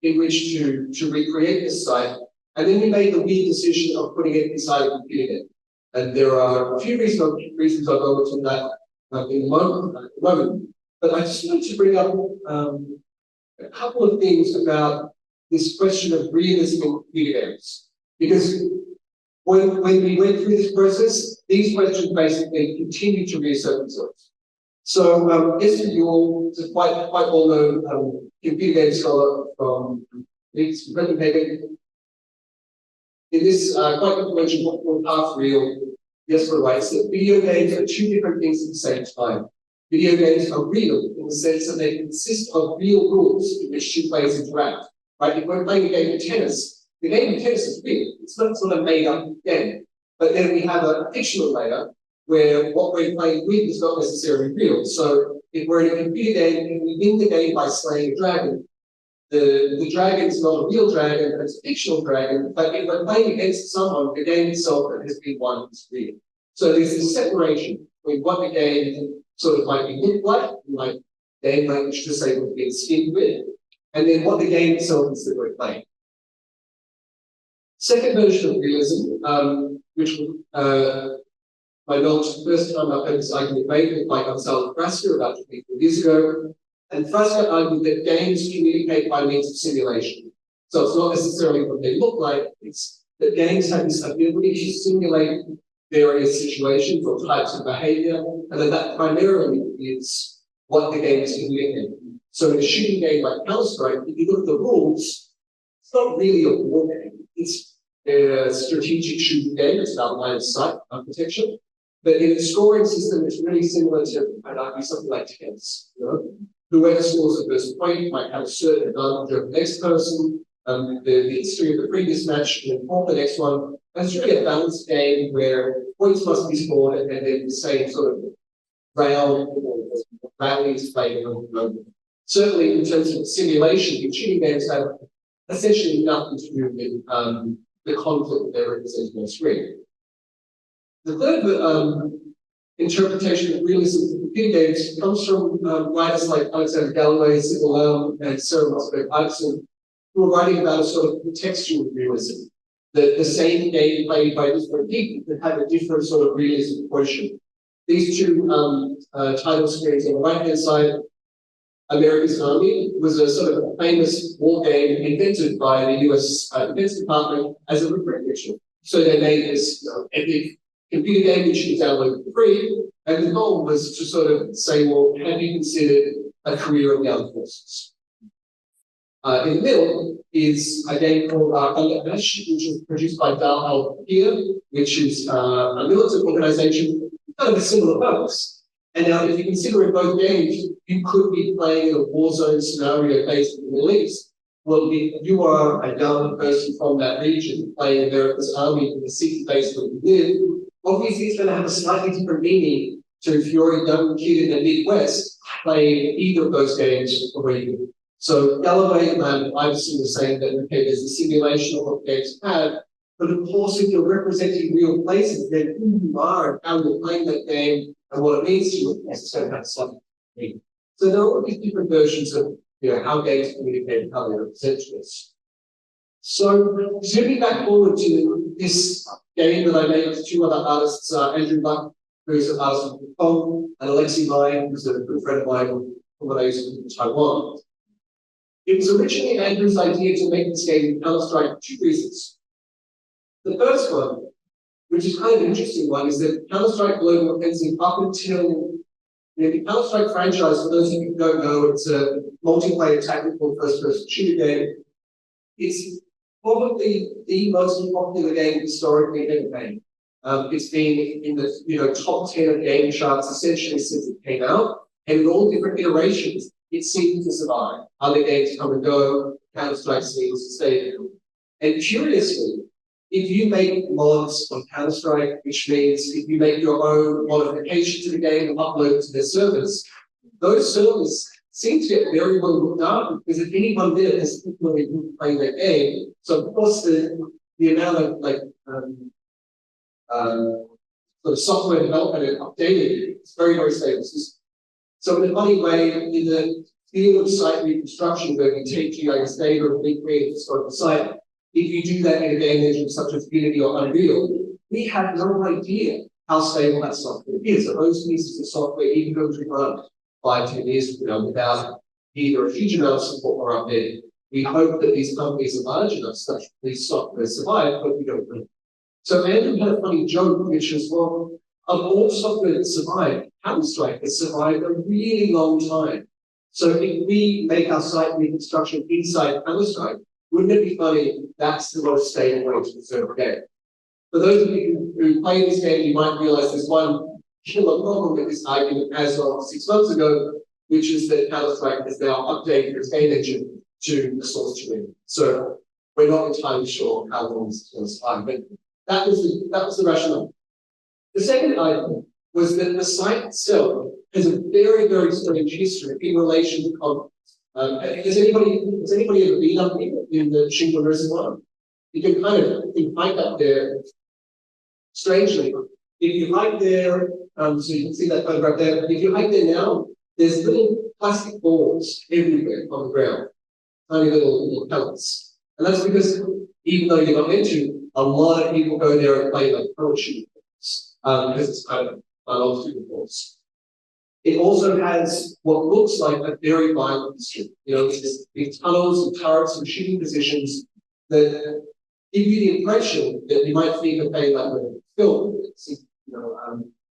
in which to recreate this site, and then we made the weird decision of putting it inside a computer game. And there are a few reasons I'll go into that in a moment. But I just wanted to bring up a couple of things about this question of realism in computer games. Because when we went through this process, these questions basically continue to reassert themselves. So Jasper is a quite well-known computer game scholar from Copenhagen. In this quite influential book called Half Real, Jasper writes that video games are two different things at the same time. Video games are real in the sense that they consist of real rules in which two players interact. Right? If we're playing a game of tennis, the game of tennis is real. It's not sort of made up game. But then we have a fictional layer where what we're playing with is not necessarily real. So if we're in a computer game and we win the game by slaying a dragon, the dragon is not a real dragon, it's a fictional dragon. But if we're playing against someone, the game itself that has been won is real. So there's this separation between what the game sort of might be look like game language to say would be skinned with, and then what the game itself is that we're playing. Second version of realism, which my knowledge the first time I heard this argument made by Gonzalo Frasca about 24 years ago. And Frasca argued that games communicate by means of simulation. So it's not necessarily what they look like, it's that games have this ability to simulate various situations or types of behavior, and that primarily is what the game is communicating. So in a shooting game like Counter-Strike, if you look at the rules, it's not really a war game. It's a strategic shooting game. It's about line of sight architecture. But in a scoring system, it's really similar to, I'd argue, something like tennis. Whoever scores the first point might have a certain advantage over the next person. The history of the previous match will inform the next one. And it's really a balanced game where points must be scored and then the same sort of round or rallies played over and over. Certainly, in terms of simulation, the shooting games have essentially nothing to do with the conflict that they're representing on screen. The third interpretation of realism in computer games comes from writers like Alexander Galloway, Sidney Lamb, and Sarah Atrium, who are writing about a sort of contextual realism. The same game played by different people that have a different sort of realism quotient. These two title screens on the right-hand side, America's Army, was a sort of famous war game invented by the US Defense Department as a recruit mission. So they made this epic computer game which you can download for free, and the goal was to sort of say, well, have you considered a career in the armed forces? In the middle is a game called Organised, which was produced by HanArt, which is a militant organization, kind of a similar purpose. And now, if you consider in both games, you could be playing in a war zone scenario based in the Middle East. Well, if you are a young person from that region playing America's Army in the city base where you live, obviously it's going to have a slightly different meaning to if you're a young kid in the Midwest playing either of those games where you live. So Galloway and Iverson were saying that, okay, there's a simulation of what games have, but of course, if you're representing real places, then who you are and how you're playing that game and what it means to you, it's going to have something to mean. So there are all these different versions of how games communicate and how they represent us. So zooming back forward to this game that I made with two other artists, Andrew Buck, who's an artist from Hong Kong, and Alexi Lai, who's a good friend of mine from when I used to live in Taiwan. It was originally Andrew's idea to make this game in Counter-Strike for two reasons. The first one, which is kind of an interesting one, is that Counter-Strike Global Offensive, up until the Counter-Strike franchise, for those of you who don't know, it's a multiplayer tactical first-person shooter game. It's probably the most popular game historically ever made. It's been in the top 10 of game charts essentially since it came out, and in all different iterations, it seemed to survive. Other games come and go, Counter-Strike seems to stay. And curiously, if you make mods on Counter-Strike, which means if you make your own modification to the game and upload it to their servers, those servers seem to get very well looked after, because if anyone there is people who play that game, so of course the amount of sort of software development and updating is very, very stable. So in a funny way, in the field of site reconstruction, where we take GIS data and recreate a historical site, if you do that in a game engine such as Unity or Unreal, we have no idea how stable that software is. So those pieces of software, even though we run 5-10 years without either a huge amount of support or update, we hope that these companies are large enough such that these software survive, but we don't know. So Andrew had a funny joke, which is, well, of all software that survived, Counter-Strike has survived a really long time. So if we make our site reconstruction inside Counter-Strike, wouldn't it be funny? That's the most stable way to preserve a game. For those of you who play this game, you might realize there's one killer problem with this argument as of 6 months ago, which is that Counter-Strike has now updated its game engine to the source tree. So we're not entirely sure how long this is going to survive, but that was the rationale. The second item was that the site itself has a very, very strange history in relation to conflict. Has anybody ever been up here in the Shingle Reservoir? You can hike up there. Strangely, if you hike there, so you can see that photograph there. If you hike there now, there's little plastic balls everywhere on the ground, tiny little pellets, and that's because even though you're not meant to, a lot of people go there and play like parachute because it's kind of an altitude course. It also has what looks like a very violent history. There's big tunnels and turrets and shooting positions that give you the impression that you might think of playing like a film,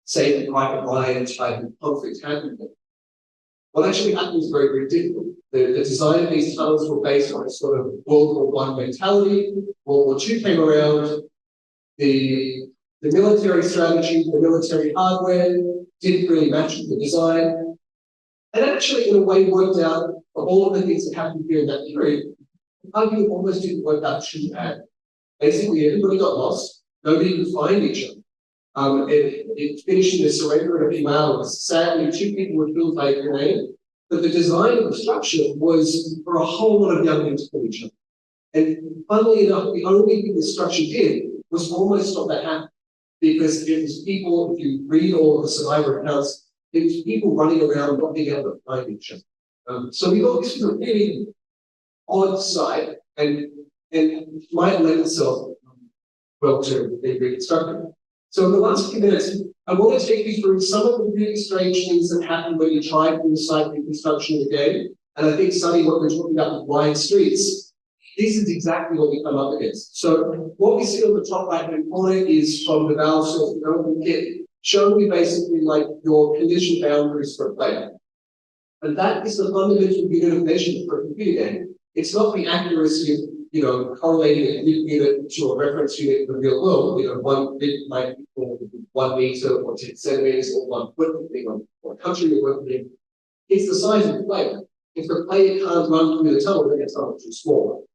Saving Private Ryan type of conflict happening. What actually happened was very, very different. The design of these tunnels were based on a sort of World War I mentality. World War II came around. The military strategy, the military hardware didn't really match with the design. And actually, in a way, worked out for all of the things that happened here in that period. Arguably, almost didn't work out too bad. Basically, everybody got lost. Nobody could find each other. It finished in a surrender of a few hours. Sadly, 2 people were killed by a grenade. But the design of the structure was for a whole lot of young men to kill each other. And funnily enough, the only thing the structure did was almost stop that happening. Because it was people, if you read all of the survivor accounts, it was people running around not being able to find each other. So we thought this was a really odd site and might lend itself well to being reconstructed. So in the last few minutes, I want to take you through some of the really strange things that happen when you try to do site reconstruction again. And I think, Sonny, what we're talking about with wide streets, this is exactly what we come up against. So what we see on the top right-hand corner is from the valve source development kit, showing you basically like your collision boundaries for a player. And that is the fundamental unit of measurement for a computer game. It's not the accuracy of, correlating a unit unit to a reference unit in the real world. 1 bit might equal 1 meter or 10 centimeters or 1 foot, depending on what country you're working in. It's the size of the player. If the player can't run through the tunnel, then it's not too small.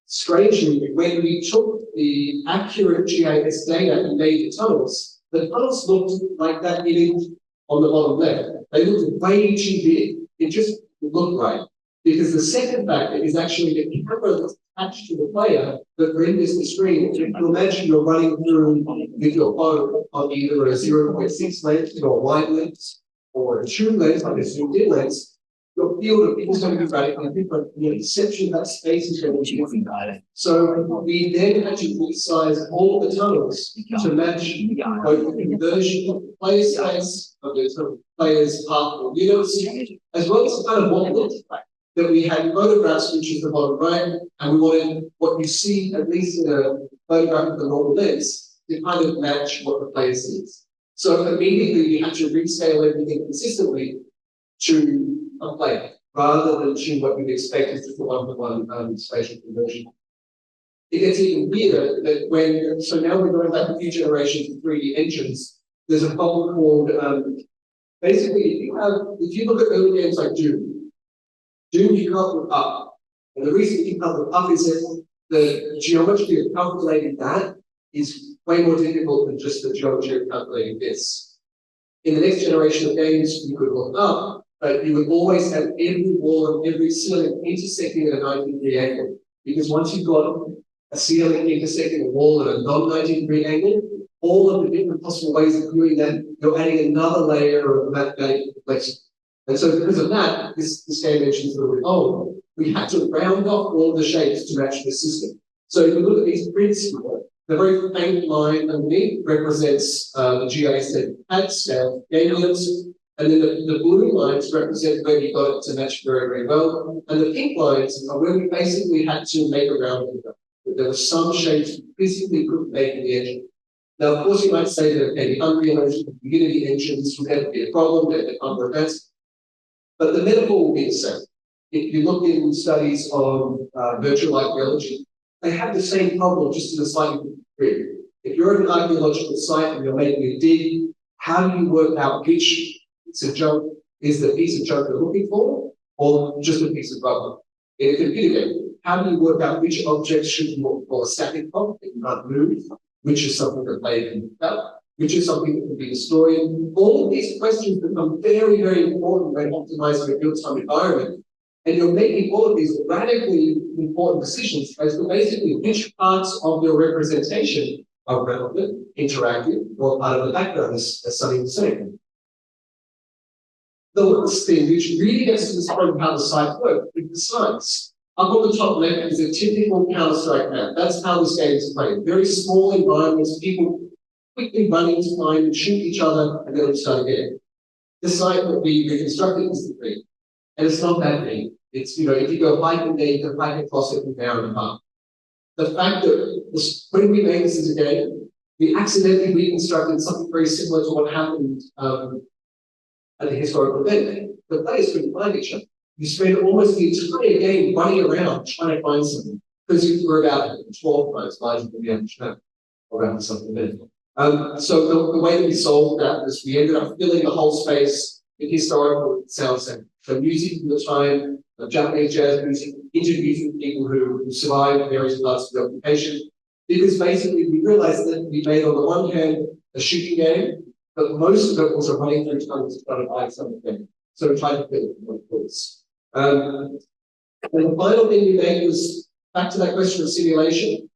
Strangely, when we took the accurate GIS data and made the tunnels looked like that image on the bottom left. They looked way too big. It just looked right. Because the second factor is actually the camera that's attached to the player that renders the screen. You can imagine you're running through with your phone on either a 0.6 lens, or a wide lens, or a true lens, like a zoomed in lens. Your field of view is going to be radically different. The exception of that space is going to be different. So we then had to resize all the tunnels to match both the conversion of the player space, of the sort of player's path or units, as well as the kind of what looked like. That we had photographs, which is the bottom right, and we wanted what you see, at least in a photograph of the normal lens, to kind of match what the player sees. So immediately we had to rescale everything consistently to a player, rather than to what we'd expect is just a one-to-one spatial conversion. It gets even weirder that so now we're going back a few generations of 3D engines, there's a problem called, basically, if you look at early games like Doom, you can't look up. And the reason you can't look up is that the geometry of calculating that is way more difficult than just the geometry of calculating this. In the next generation of games, you could look up, but you would always have every wall and every ceiling intersecting at a 90-degree angle. Because once you've got a ceiling intersecting a wall at a non-90-degree angle, all of the different possible ways of doing that, you're adding another layer of mathematical complexity. And so because of that, this game mentions that we had to round off all the shapes to match the system. So if you look at these prints, the very faint line underneath represents the GIS at scale game units, and then the blue lines represent where we got it to match very, very well. And the pink lines are where we basically had to make a rounding. There were some shapes we physically couldn't make in the engine. Now, of course, you might say that the Unreal Engine, Unity engines would never be a problem, they're unreversed. But the metaphor will be the same. If you look in studies on virtual archeology, they have the same problem, just in a slightly different degree. If you're at an archaeological site and you're making a dig, how do you work out which piece of junk is the piece of junk you're looking for, or just a piece of rubber? In a computer game, how do you work out which objects should you look for? A static block that you can't move, which is something that player can look at, which is something that can be destroyed. All of these questions become very, very important when optimizing a real-time environment. And you're making all of these radically important decisions as to basically which parts of your representation are relevant, interactive, or part of the background, as Sonny was saying. The last thing, which really gets to this point of how the site works, is the science. Up on the top left is a typical Counter-Strike map. That's how this game is played. Very small environments, people quickly running to find and shoot each other, and then start again. The site that we reconstructed is the thing. And it's not that big. It's, if you go hiking there, you can hike across it in an hour and a half. The fact that when we made this as a game, we accidentally reconstructed something very similar to what happened at the historical event. The players couldn't find each other. You spend almost the entire game running around trying to find something, because you were about 12 times larger than the average map around something there. So the way that we solved that was we ended up filling the whole space with historical sound samples. So music from the time, Japanese jazz music, interviews with people who survived various parts of the occupation. Because basically we realized that we made, on the one hand, a shooting game, but most of it was a running through tunnels to try to find something. So we tried to fit it with points. And the final thing we made was back to that question of simulation,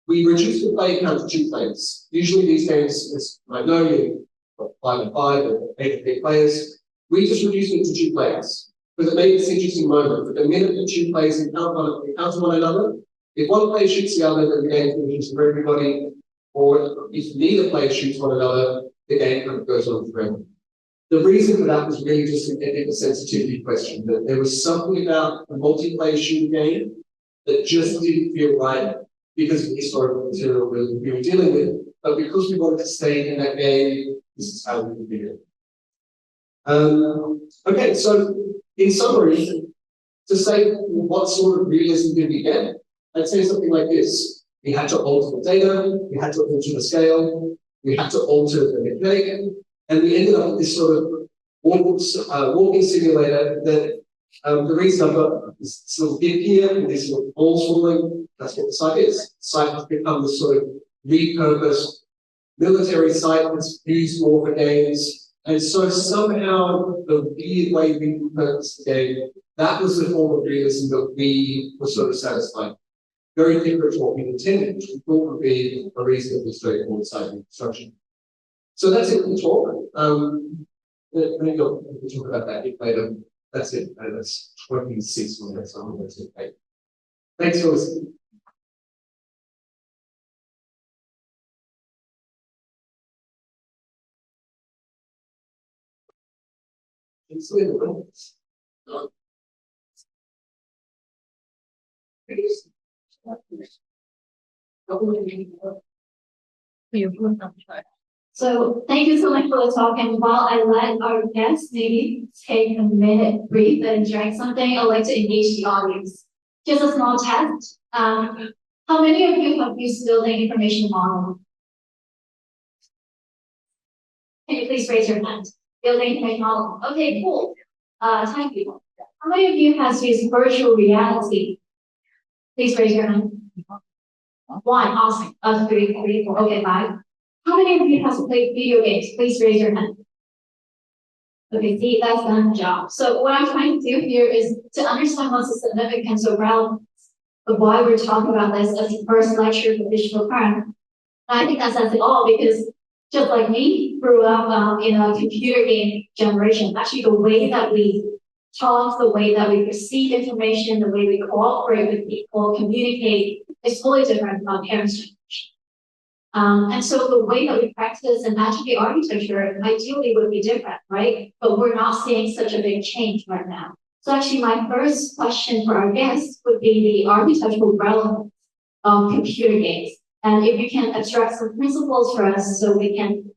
we reduce the play count to 2 players. Usually these games, as you might know, you've got 5 and 5 or 8 and 8 players. We just reduced it to 2 players because it made this interesting moment. The minute the 2 players encounter one another, if one player shoots the other, then the game finishes for everybody. Or if neither player shoots one another, the game kind of goes on forever. The reason for that was really just an ethical sensitivity question, that there was something about a multiplayer shooting game that just didn't feel right because of the historical material we were dealing with. But because we wanted to stay in that game, this is how we could do it. Okay, so in summary, to say what sort of realism did we get, I'd say something like this. We had to alter the data, we had to alter the scale, we had to alter the mechanic, and we ended up with this sort of walking simulator that the reason I've got this little bit here and these little balls rolling, that's what the site is. The site has become this sort of repurposed military site that's used more for games. And so somehow the weird way we repurposed the game, that was the form of realism that we were sort of satisfied. Very different to what we intended, which we thought would be a reasonably straightforward site construction. So that's it for the talk. Maybe we'll talk about that later. That's it. That's 26 minutes. That's it. Thanks for listening. So thank you so much for the talk. And while I let our guests maybe take a minute, breathe, and drink something, I'd like to engage the audience. Just a small test. How many of you have used building information model? Can you please raise your hand? Building information model. Okay, cool. 10 people. How many of you has used virtual reality? Please raise your hand. 1, awesome. 3, 4. Okay, 5. How many of you has played video games? Please raise your hand. Okay, see, that's done the job. So what I'm trying to do here is to understand what's the significance or relevance of why we're talking about this as the first lecture for digital current. And I think that says it all because just like me, grew up in a computer game generation. Actually, the way that we talk, the way that we perceive information, the way we cooperate with people, communicate is totally different from our parents' generation. And so the way that we practice and actually architecture ideally would be different, right? But we're not seeing such a big change right now. So actually my first question for our guests would be the architectural relevance of computer games. And if you can abstract some principles for us so we can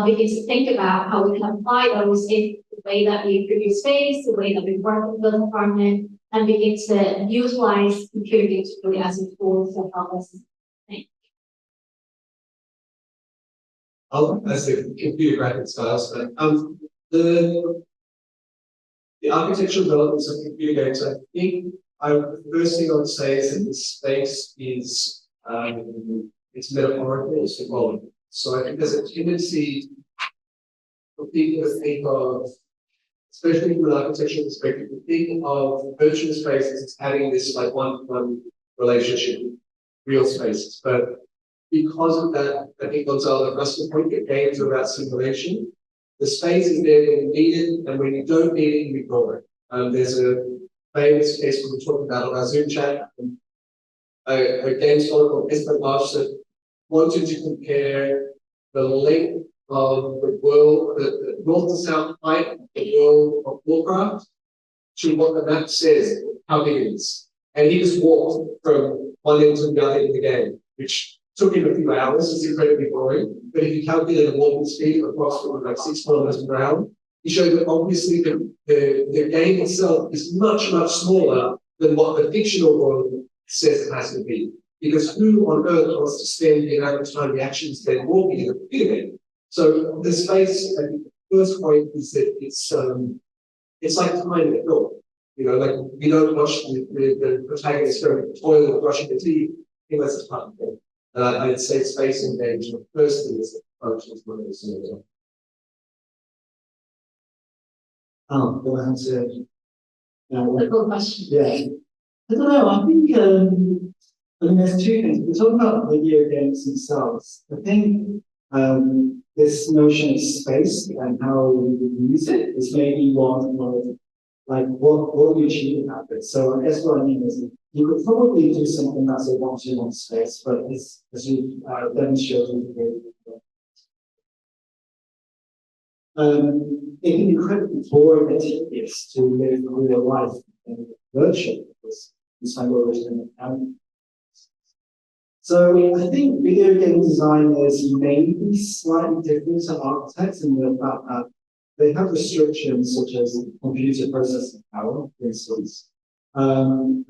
begin to think about how we can apply those in the way that we produce space, the way that we work with the environment, and begin to utilize computer games really as a tool to help us think. As a computer graphic styles, but the architectural developments of computer games, I think the first thing I would say is that the space is it's metaphorical, it's symbolic. So I think there's a tendency for people to think of, especially from an architectural perspective, to think of virtual spaces as having this like one-to-one relationship with real spaces. But because of that, I think Gonzalo Russell point that games are about simulation. The space is there when you need it, and when you don't need it, you ignore it. There's a famous case we were talking about on our Zoom chat. A game scholar called Jasper that wanted to compare the length of the world, the north to south height of the world of Warcraft to what the map says, how big it is. And he just walked from one end to the other in the game, which took him a few hours. It's incredibly boring. But if you calculate a walking speed of approximately like 6 kilometers per hour, he showed that obviously the game itself is much, much smaller than what the fictional world says it has to be. Because who on earth wants to spend the amount of time he actually spent walking in a computer game? So the space, and the first point is that it's like time in a film. You know, like we don't watch the protagonist going to the toilet or brushing the teeth unless it's part of the film. I'd say space engagement first thing is the functions one of the similar. Well answered. Difficult question. Yeah. I don't know. I think, I mean, there's two things. We're talking about video games themselves. I think this notion of space and how we use it is maybe one of, like, what we achieve out of it. So I guess what I mean is you could probably do something that's a one-to-one space, but it's, as you demonstrated, it can be incredibly boring and tedious to live real life in virtual because it's like always in the So I think video game designers may be slightly different to architects in the fact that they have restrictions such as computer processing power, for instance, and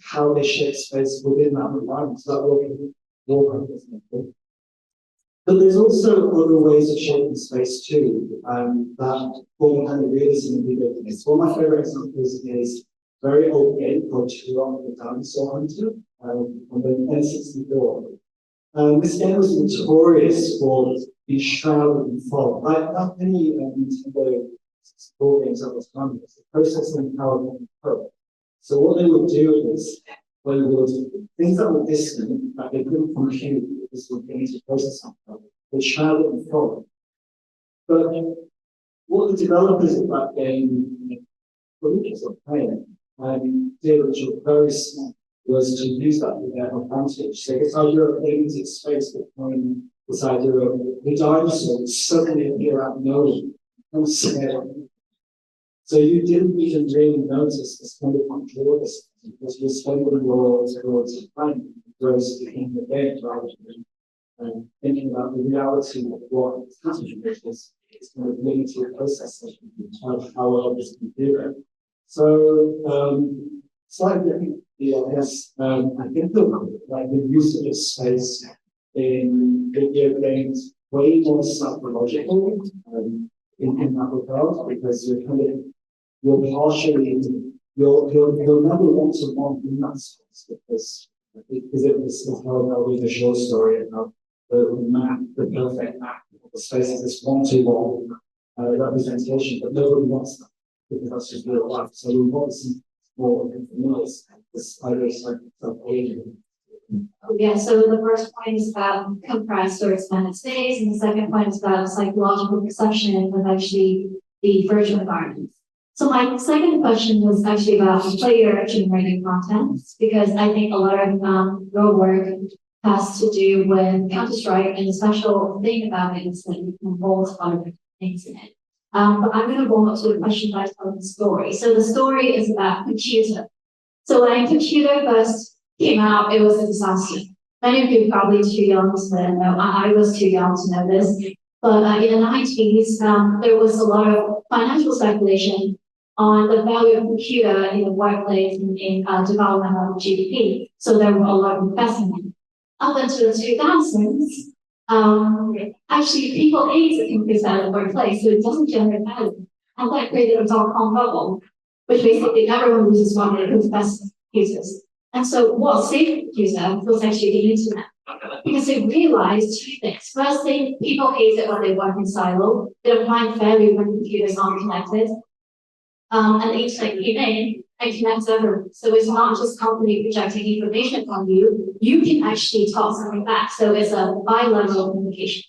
how they shape space within that environment. So that will be But there's also other ways of shaping space too, that form kind of realism in video games. One of my favorite examples is very old game called Cheung, the Dinosaur Hunter, on the N64. This game was notorious for being shrouded in fog. Like many Nintendo board games at the time, the processing power wasn't perfect. So what they would do is, when they would things that were distant that they couldn't compute because they need to process something, they shrouded in fog. But what the developers of that game, which were playing, did, which was very smart, was to use that to their advantage. So this idea of limited space between this idea of the dinosaur suddenly appear out of nowhere and scare. So you didn't even really notice this kind of control because you're spending your time whereas in the game rather than thinking about the reality of what is happening, which is kind of limited processing of how well this can do it. So slightly different. Yes, I think the usage of space in video games way more psychological in that regard because you're partially you'll never want to want in that space because it was how with a short story about the perfect map of the space is this one-to-one representation, but nobody wants that because that's just real life. So we want to see more noise. Yeah, so the first point is about compressed or expanded space, and the second point is about psychological perception of actually the virtual environment. So my second question was actually about player-generated content, because I think a lot of your work has to do with Counter-Strike, and the special thing about it is that you can hold a lot of different things in it. But I'm going to go up to the question by telling the story. So the story is about computer. So when computer first came out, it was a disaster. Many of you are probably too young to know. I was too young to know this. But in the 90s, there was a lot of financial speculation on the value of computer in the workplace and in development of GDP. So there were a lot of investment. Up until the 2000s, actually people hated computers at the workplace, so it doesn't generate value. And that created a dot-com bubble, which basically everyone loses money because best computers. And so what saved the computer was actually the internet. Because they realized two things. First thing, people hate it when they work in silo. They don't find value when computers aren't connected. And the internet came in and connects everyone. So it's not just company projecting information from you. You can actually talk something back. So it's a bi-level communication.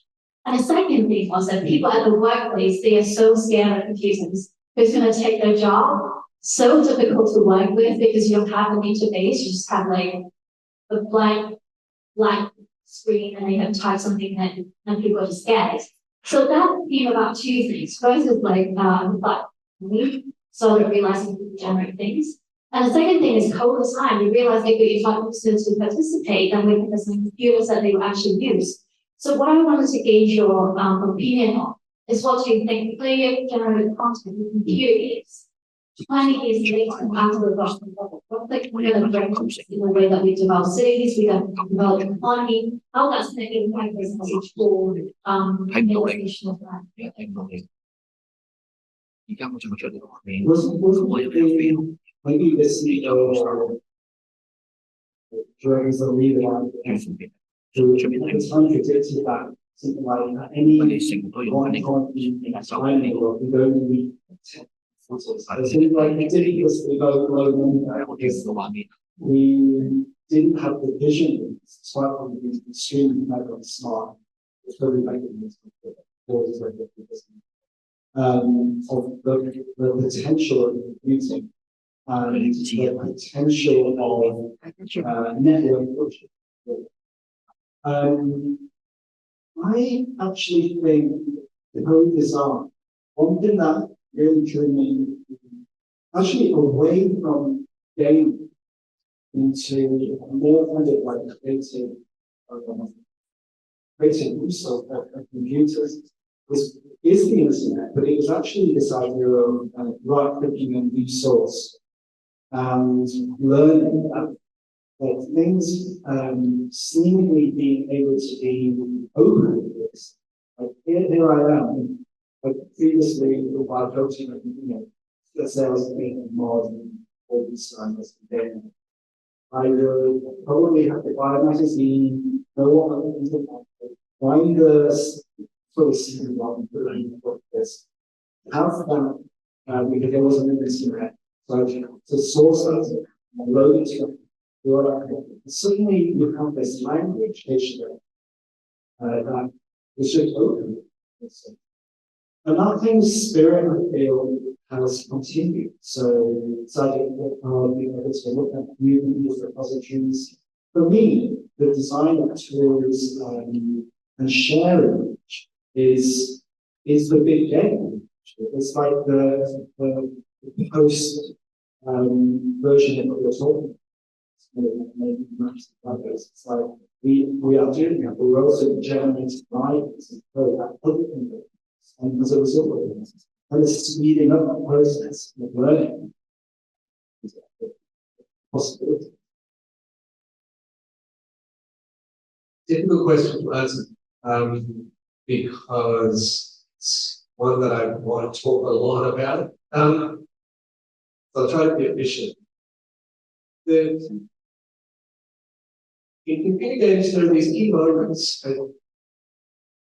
And the second thing was that people at the workplace, they are so scared of computers. It's going to take their job. So difficult to work with because you don't have an interface. You just have like a blank screen and they have typed something in and people are just scared. So that came about two things. First is like we started realizing we can generate things. And the second thing is code design. We realized that if you want users to participate, then we can design computers that they will actually use. So what I wanted to gauge your opinion on is what do you think player-generated content with computer games 20 years later after the Russian level? What's the kind of difference in the way that we develop cities, we develop economy, how that's going to impact this message for innovation of that? Maybe the CEO during the leader to contradicted that something like any one point in timing or we don't need I think like ridiculously low moment, we didn't have the vision, despite being extremely clever and smart, it's very of the potential of computing and the potential of network. I actually think the whole design, one thing that really drew me actually away from game into a more kind of like creative use of computers is the internet, but it was actually this idea of right-clicking a new source and learning that things seemingly being able to be open with this. Like here I am, like previously while coaching, the sales being more than all these times then. I will probably have to buy a magazine, know what I'm going to find the sort of secret one for this. Have that because there wasn't an internet. So to source that and load it to suddenly you have this language dictionary that is just open. And that kind of spirit I feel has continued. So being able to look at new repositories. For me, the design of tools and sharing is the big game. It's like the post version of what you're talking about. It's like we are doing it, but we're also generating ideas and code that other people. And as a result of it, and it's speeding up the process of learning. Possibility. Difficult question to answer because it's one that I want to talk a lot about. So I'll try to be efficient. In computer games, there are these key moments. I'm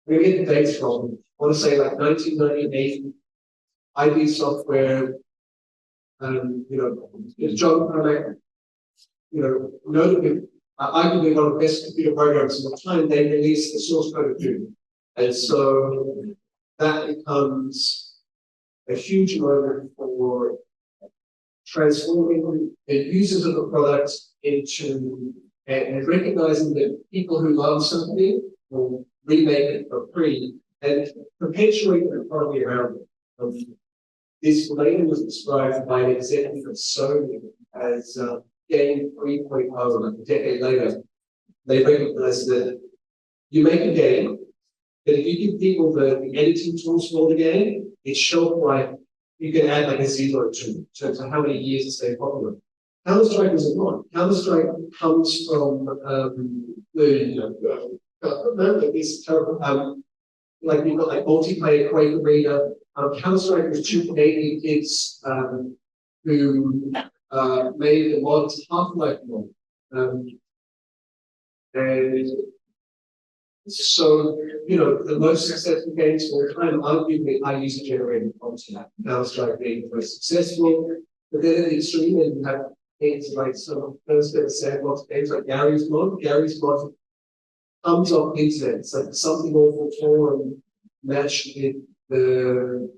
going to get the dates wrong. I want to say like 1998, IB software, John Carmack, notably, arguably one of the best computer programs of the time, they released the source code of Doom. And so that becomes a huge moment for transforming the users of the product into and recognizing that people who love something will remake it for free and perpetuate the economy around it. This later was described by an executive of Sony as game 3.0, like a decade later. They recognized that you make a game, but if you give people the editing tools for the game, it's shelf life. You can add like a 0 to in terms of how many years it's stayed popular. Counter-Strike was a not. Counter-Strike comes from this terrible, like you've got like multiplayer Quake Arena. Counter-Strike was two Canadian kids who made the mod Half-Life mod. And so, the most successful games of all time, arguably, are user-generated content. Counter-Strike being the most successful, but then at the extreme end, you have games like some first-person sandbox games like Gary's Mod. Gary's Mod comes off the internet. It's like something awful forum matched with the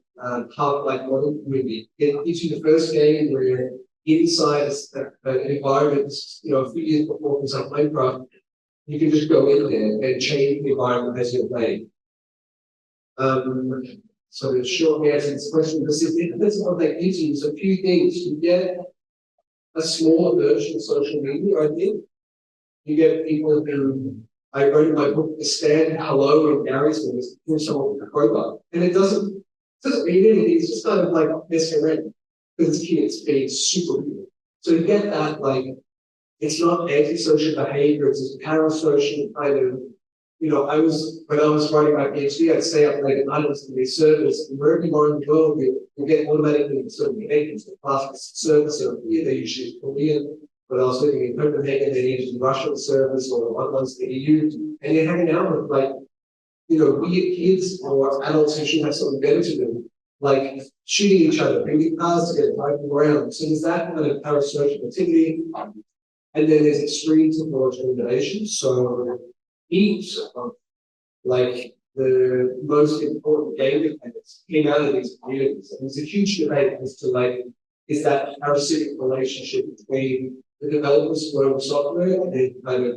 Half-Life model movie. It gives you the first game where you're inside an environment, a few years before things like Minecraft. You can just go in there and change the environment as you're playing. So the short answer to this question is what that gives you is a few things. You get a smaller version of social media, I think. You get people who I wrote in my book, the stand hello in Gary's room is through someone with a crowbar. And it doesn't mean anything, it's just kind of like messing around. Because it's kids being super cool. So you get that it's not antisocial behavior, it's just parasocial kind of, when I was writing my PhD, I'd stay up late at night on these servers, and wherever you are in the world, you get automatically certain behaviors. The class servers are here, they usually Korean, but I was living in Copenhagen, they used Russian servers or one ones the EU, and you're hanging out with weird kids or adults who should have something better to do. like shooting each other, bringing cars together, driving around. So there's that kind of parasocial activity. And then there's extreme technological innovation. So each of like the most important game mechanics came out of these communities. And there's a huge debate as to like, is that parasitic relationship between the developers who own software and they kind of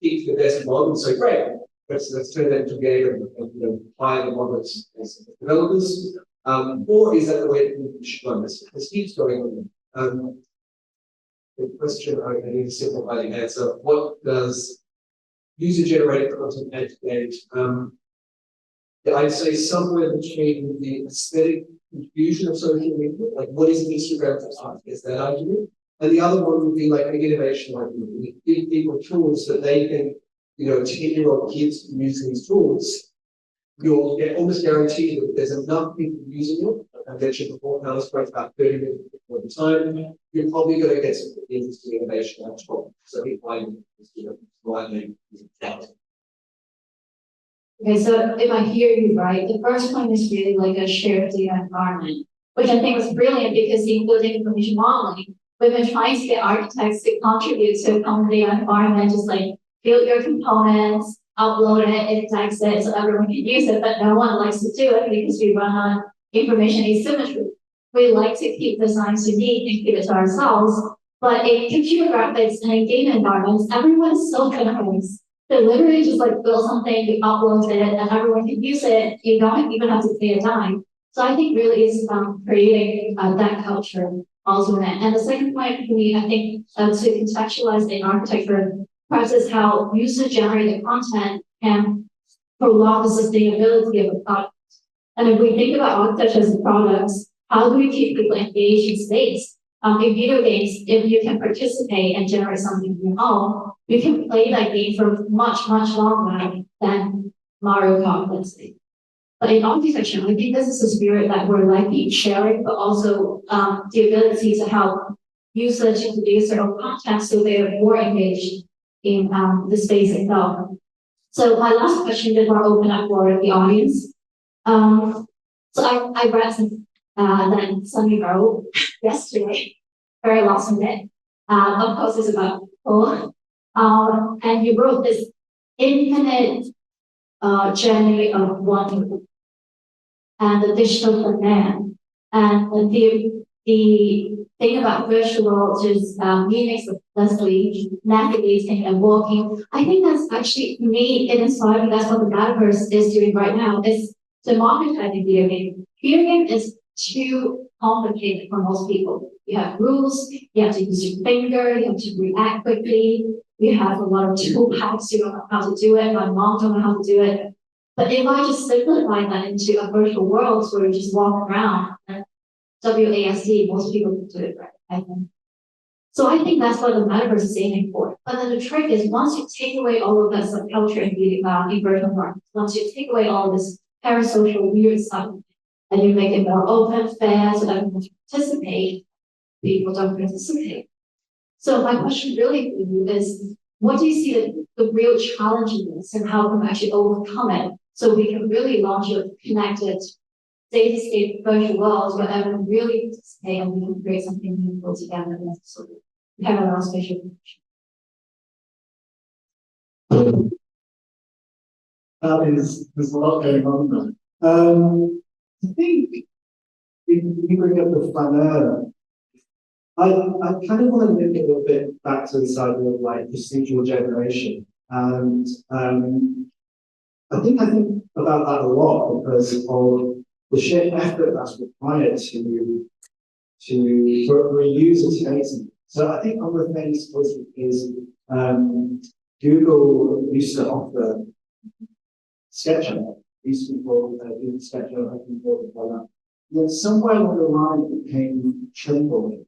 pick the best model and say, great, let's turn that into a game and apply the models as developers. Or is that the way we should run this? This keeps going on. The question I need to simplify the answer. What does user-generated content add to that? I'd say somewhere between the aesthetic confusion of social media, like what is Instagram for art? Is that argument? And the other one would be like an innovation argument. We give people tools that they can, 10-year-old kids can use these tools. You'll get almost guaranteed that if there's enough people using it, I mentioned before, now it's about 30 minutes before the time, you're probably going to get some interesting innovation on top. So people widely. Okay, so if I hear you right, the first point is really like a shared data environment, which I think was brilliant because including information modeling, we've been trying to get architects to contribute to a common data environment, just like build your components, upload it, index it so everyone can use it, but no one likes to do it because we run on information asymmetry. We like to keep designs unique and keep it to ourselves, but in computer graphics and in game environments, everyone is so generous. They literally just like build something, you upload it, and everyone can use it. You don't even have to pay a dime. So I think really it's creating that culture also in it. And the second point for me, I think to contextualize in architecture, perhaps is how user-generated content can prolong the sustainability of a product. And if we think about architecture as a product, how do we keep people engaged in space? In video games, if you can participate and generate something of your own, you can play that game for much, much longer than Mario Kart, let's say. But in architecture, I think this is the spirit that we're likely sharing, but also the ability to help users introduce their own content so they're more engaged in the space itself. So my last question before I open up for the audience. So I read some that somebody wrote yesterday, very last minute. Of course, it's about people. And you wrote this infinite journey of wonder and the digital for man. And the thing about virtual world is me successfully navigating and walking. I think that's actually, for me, it inspired me. That's what the metaverse is doing right now. It's democratizing video game. Video game is too complicated for most people. You have rules, you have to use your finger, you have to react quickly, you have a lot of tool hacks, you don't know how to do it, my mom don't know how to do it. But if I just simplify that into a virtual world where you just walk around, and WASD, most people can do it, right? I think. So I think that's what the metaverse is aiming for. But then the trick is once you take away all of that subculture in virtual environments, once you take away all of this parasocial weird stuff, and you make it more open, fair, so that everyone can participate, people don't participate. So my question really for you is, what do you see the real challenge in this and how can we actually overcome it so we can really launch a connected data-state virtual worlds where everyone really participate and we can create something meaningful together and sort of parallel spatial connection. There's a lot going on there. I think if you bring up the flaneur, I kind of want to link it a little bit back to this idea of like procedural generation. And I think about that a lot because of the sheer effort that's required for a user to make something. So I think one of the things is Google used to offer SketchUp. Used to be called SketchUp, I think like that. Then somewhere along the line it became Trimble,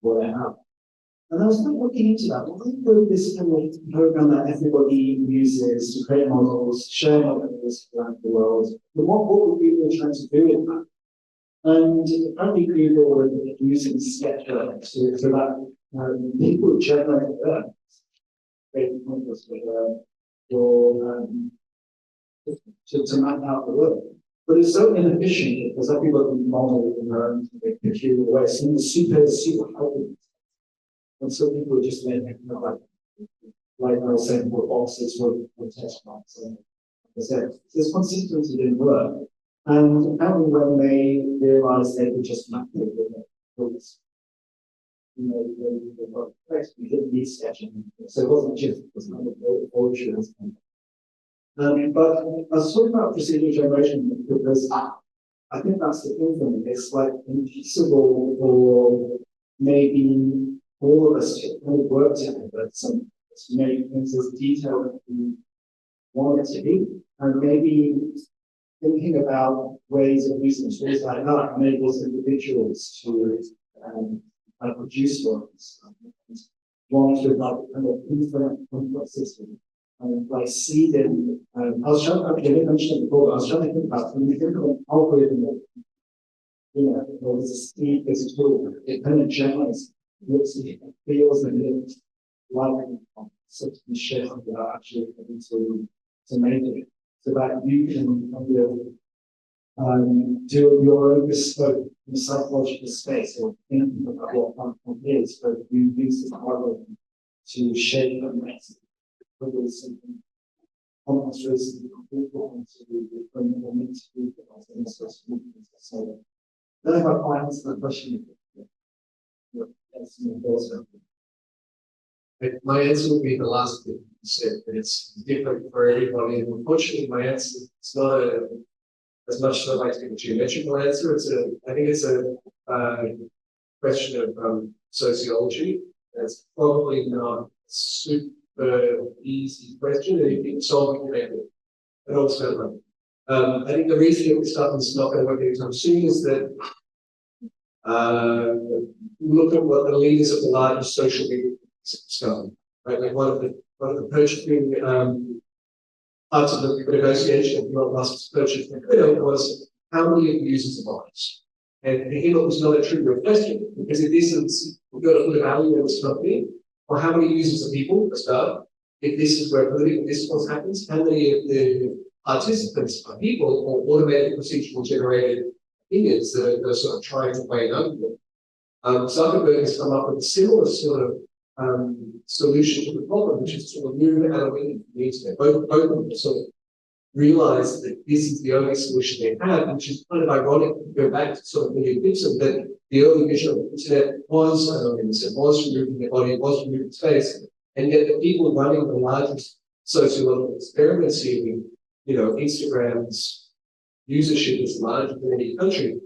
what I have. And I was not looking into that. What if this kind of program that everybody uses to create models, share models around the world, but what would people trying to do with that? And apparently Google were using SketchUp so that people generate create models to map out the world. But it's so inefficient because everybody model in their own peculiar way. So it's super helpful. And so people are just making like I was saying, what boxes were test marks. And so this consistency didn't work. And apparently when they realized they could just map it with books, you know, they got correct. We didn't need sketching. So it wasn't just, it was kind of poetry. But I was talking about procedural generation because I think that's the thing for me. It's like impossible for maybe all of us to kind of work together to make things as detailed as we want it to be. And maybe thinking about ways of using tools like that enables individuals to produce works. One should like kind of infinite complex system. Like seeding, I was trying to actually mention it before, I was trying to think about when you think of an algorithm, you know, there's a seed, there's a tool, it kind of generates, looks, it feels and it like something shit without actually having to make it. So that you can kind of do your own bespoke in psychological space or thinking about what one is, but you use the algorithm to shape and make it. Whether it's something complex races, so then if I find the question, my answer would be the last bit you said, that it's different for everybody. And unfortunately, my answer is not as much as I'd like to give a geometrical answer. I think it's a question of sociology. It's probably not super easy question, and you can solve it correctly. And also, I think the reason that this stuff is not going to work anytime soon is that look at what the leaders of the largest social media discovered. Right, like one of the purchasing parts of the negotiation of Elon Musk's purchase of Twitter was how many of the users are buyers. And for him, it was not a trivial question because if this is we've got to put a value in this company. Or how many users are people for start? If this is where political discourse happens, how many of the participants are people or automated procedural generated opinions that are sort of trying to weigh an argument? Zuckerberg has come up with a similar sort of solution to the problem, which is to remove anonymity from the internet. Both of them sort of realize that this is the only solution they have, which is kind of ironic to go back to sort of William Gibson, that the early vision of the internet was anonymous, it was removing the body, it was removing space, and yet the people running the largest sociological experiments here, you know, Instagram's usership is larger than any country.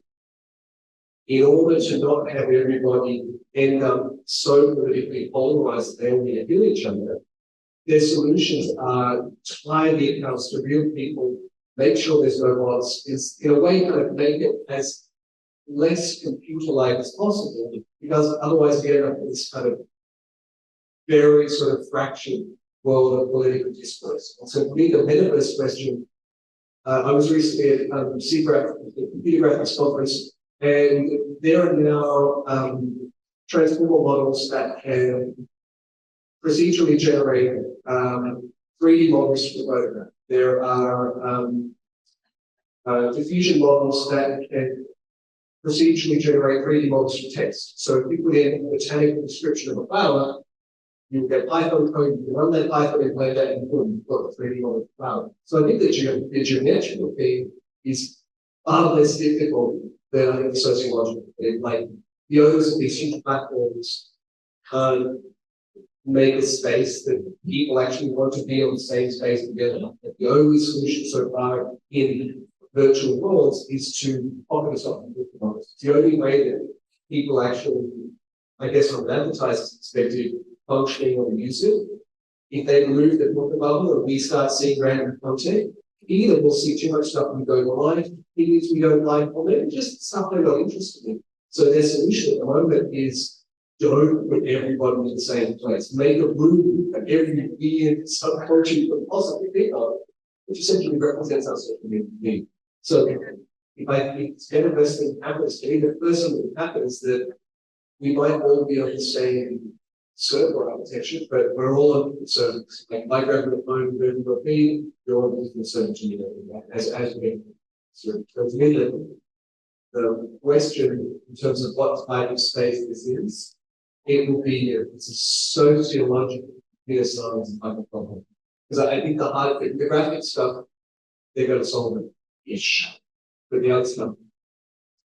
In order to not have everybody end up so politically polarized that they only kill each other, their solutions are tie the accounts to real people, make sure there's no bots, is in a way kind of make it as less computer-like as possible, because otherwise we end up with this kind of very sort of fractured world of political discourse. And so for me, the metaverse question, I was recently at the Computer Graphics Conference, and there are now transformer models that can procedurally generate 3D models for photograph. There are diffusion models that can procedurally generate 3D models for text. So if you put in a botanical description of a flower, you get Python code, you can run that Python and play that, and boom, you've got a 3D model of the flower. So I think the geometrical thing is far less difficult than I think the sociological thing. Like the owners of these huge platforms can't make a space that people actually want to be on the same space together. The only solution so far in virtual worlds is to pocket us off. It's the only way that people actually, I guess from an advertiser's perspective, functioning or use it. If they remove the booker bubble and we start seeing random content, either we'll see too much stuff we don't like, either we don't like, or maybe just stuff they're not interested in. So their solution at the moment is don't put everybody in the same place. Make a room for every weird subculture you can possibly think of, which essentially represents our social media. So if I think it's the best thing happens, maybe the first thing that happens that we might all be on the same server architecture, but we're all on different servers. Like my grabbing the phone, moving your feed, you're all on different servers, as we So really, the question in terms of what type of space this is, it will be it's a sociological computer science type of problem. Because I think the graphic stuff, they're going to solve it ish. But the other stuff,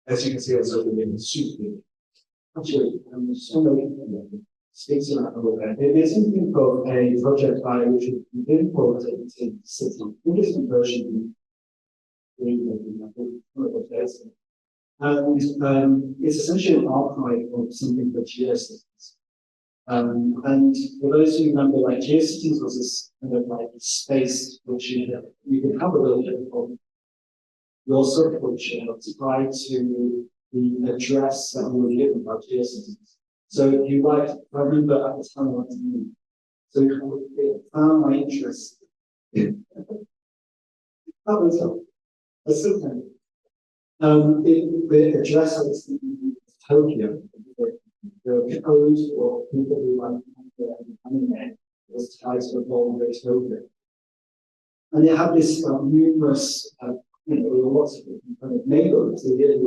as you can see, it's over there, super big. Actually, somebody speaks to that a little bit. There's something called a project by which we did quote it into the city. Different version. And it's essentially an archive of something called geocities. And for those who remember, like geocities was this kind of like space which you could have a little bit of your subculture try to the address that you were given by geocities. So if you like, I remember at the time I went to meet, so it found my interest. That was a simple. The address of Tokyo, the code for people who like anime was tied to the Palgrave Tokyo. And they have this numerous, lots of different kind of neighborhoods. They did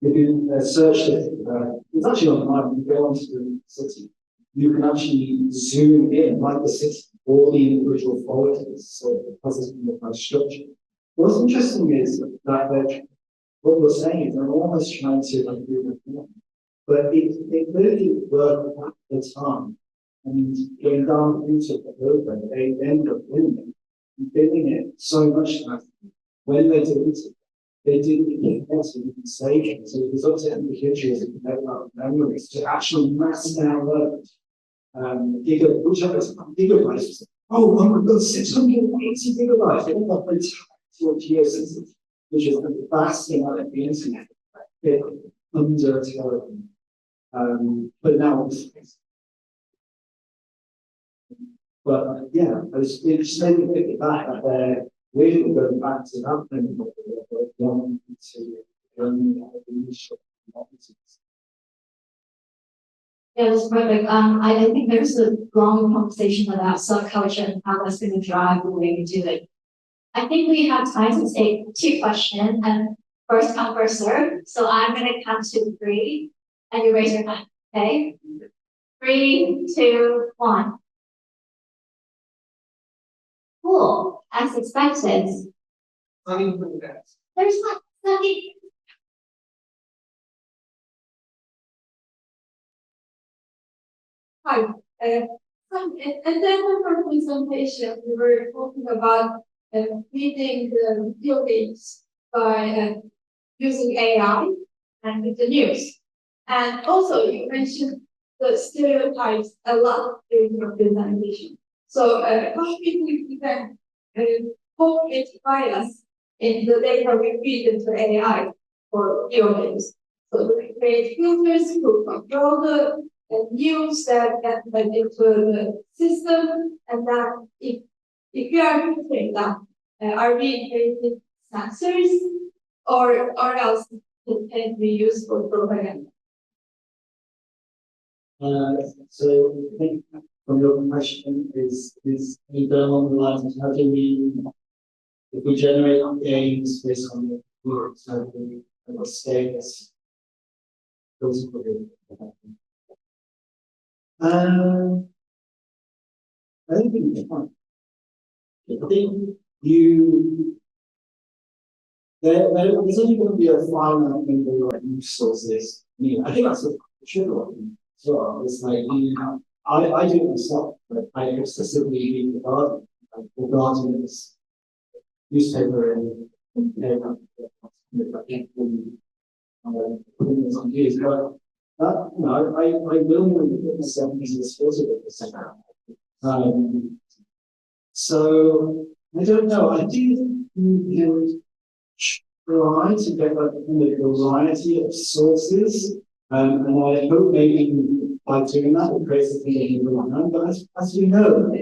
you can search it. It's actually online. You go onto the city. You can actually zoom in, like the city, all the individual qualities. So because it's kind of structure. What's interesting is that what we're saying is they're almost trying to like do it, but it really worked at the time. And going down into the over, they end up winning it so much that when they did it, they didn't get better with the station. So it was up to individuals and develop memories to actually mass download gigabytes. Oh my God, 680 gigabytes. They don't have to a geosystem, which is the vast amount of the internet fit under a telephone. But now but yeah, it's made me think back that they're really going back to that thing of wanting to learn the initial competencies. Yeah, that's perfect. I think there's a long conversation about subculture and how that's going to drive the way we do it. I think we have time to take 2 questions, and first come, first serve. So I'm going to count to 3, and you raise your hand. Okay? 3, 2, 1. Cool. As expected. There's nothing. Hi. And then for presentation, we were talking about reading the video games by using AI and with the news. And also, you mentioned the stereotypes a lot in your presentation. So, how we can correlate bias in the data we feed into AI for video games? So, we create filters to control the news that get into the system, and that if you are filtering that, are we creating sensors or else it can be used for propaganda? So I think from your question is you go along the lines of how do we, if we generate games based on the words, how do we status those are I don't think it's fun. I think there's only going to be a finite number of news sources. I think that's a true one. So it's like I do it myself, but I excessively read the Guardian is newspaper and opinions on news. But I willingly put myself into this filter at the so I don't know. I do you can try to get a variety of sources, and I hope maybe by doing that it creates a thing in the one. But as you know, I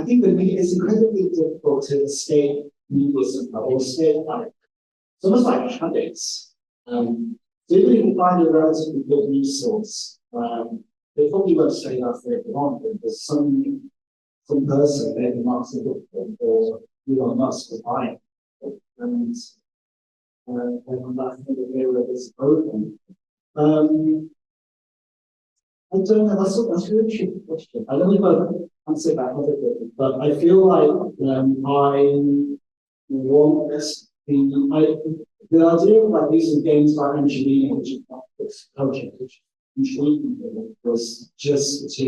think it's incredibly difficult to escape media or escape like it's almost like habits. So even if you find a relatively good news source, they probably won't say that's their command, because some person, maybe Mark Zuckerberg or Elon Musk, will buy it. and that's the area that's open. I don't know, that's a really tricky question. I don't know if I answer that adequately, but I feel like I want the idea of like using games by engineering, which is not this project, which intrigued me, was just to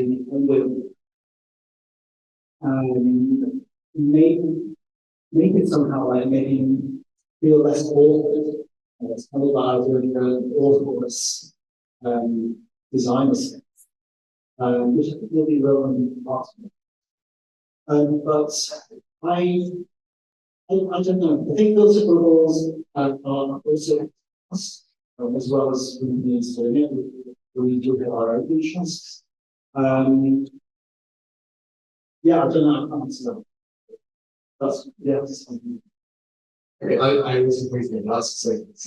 make it somehow like making feel less awkward. It's kind of like doing an awkwardness design sense, which I think will be relevant part of it. But I don't know. I think those rules are also as well as we need to doing it. We do have our own interests. Yeah, I don't know. I can't answer that. That's Okay, I was briefly last segment.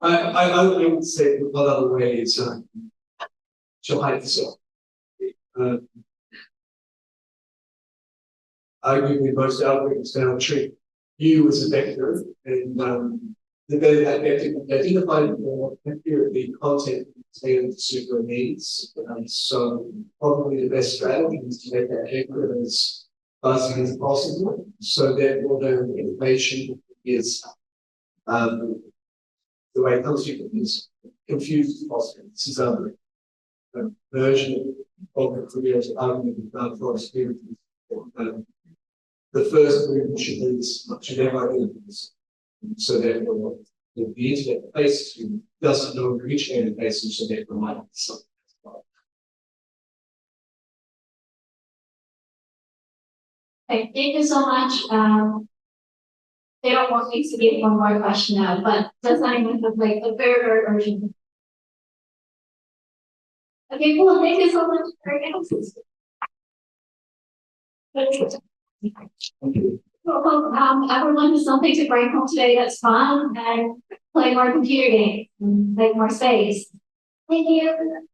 I would say one other way is to hide this up. I agree with most algorithms down a tree. U as a vector, and the better that vector can identify, the more accurately content contained the super needs. So probably the best strategy is to make that accurate as fuzzy as possible. So therefore the information is the way it comes to you is confused as possible. This is a version of the creative argument for experience. The first group should never identify. So therefore, the internet faces you doesn't know which interface, so therefore might be something. Okay, thank you so much. They don't want me to get one more question out, but does anyone have like a very, very urgent? Okay, cool. Thank you so much for your answers. Well, everyone has something to bring home today that's fun and play more computer games and make more space. Thank you.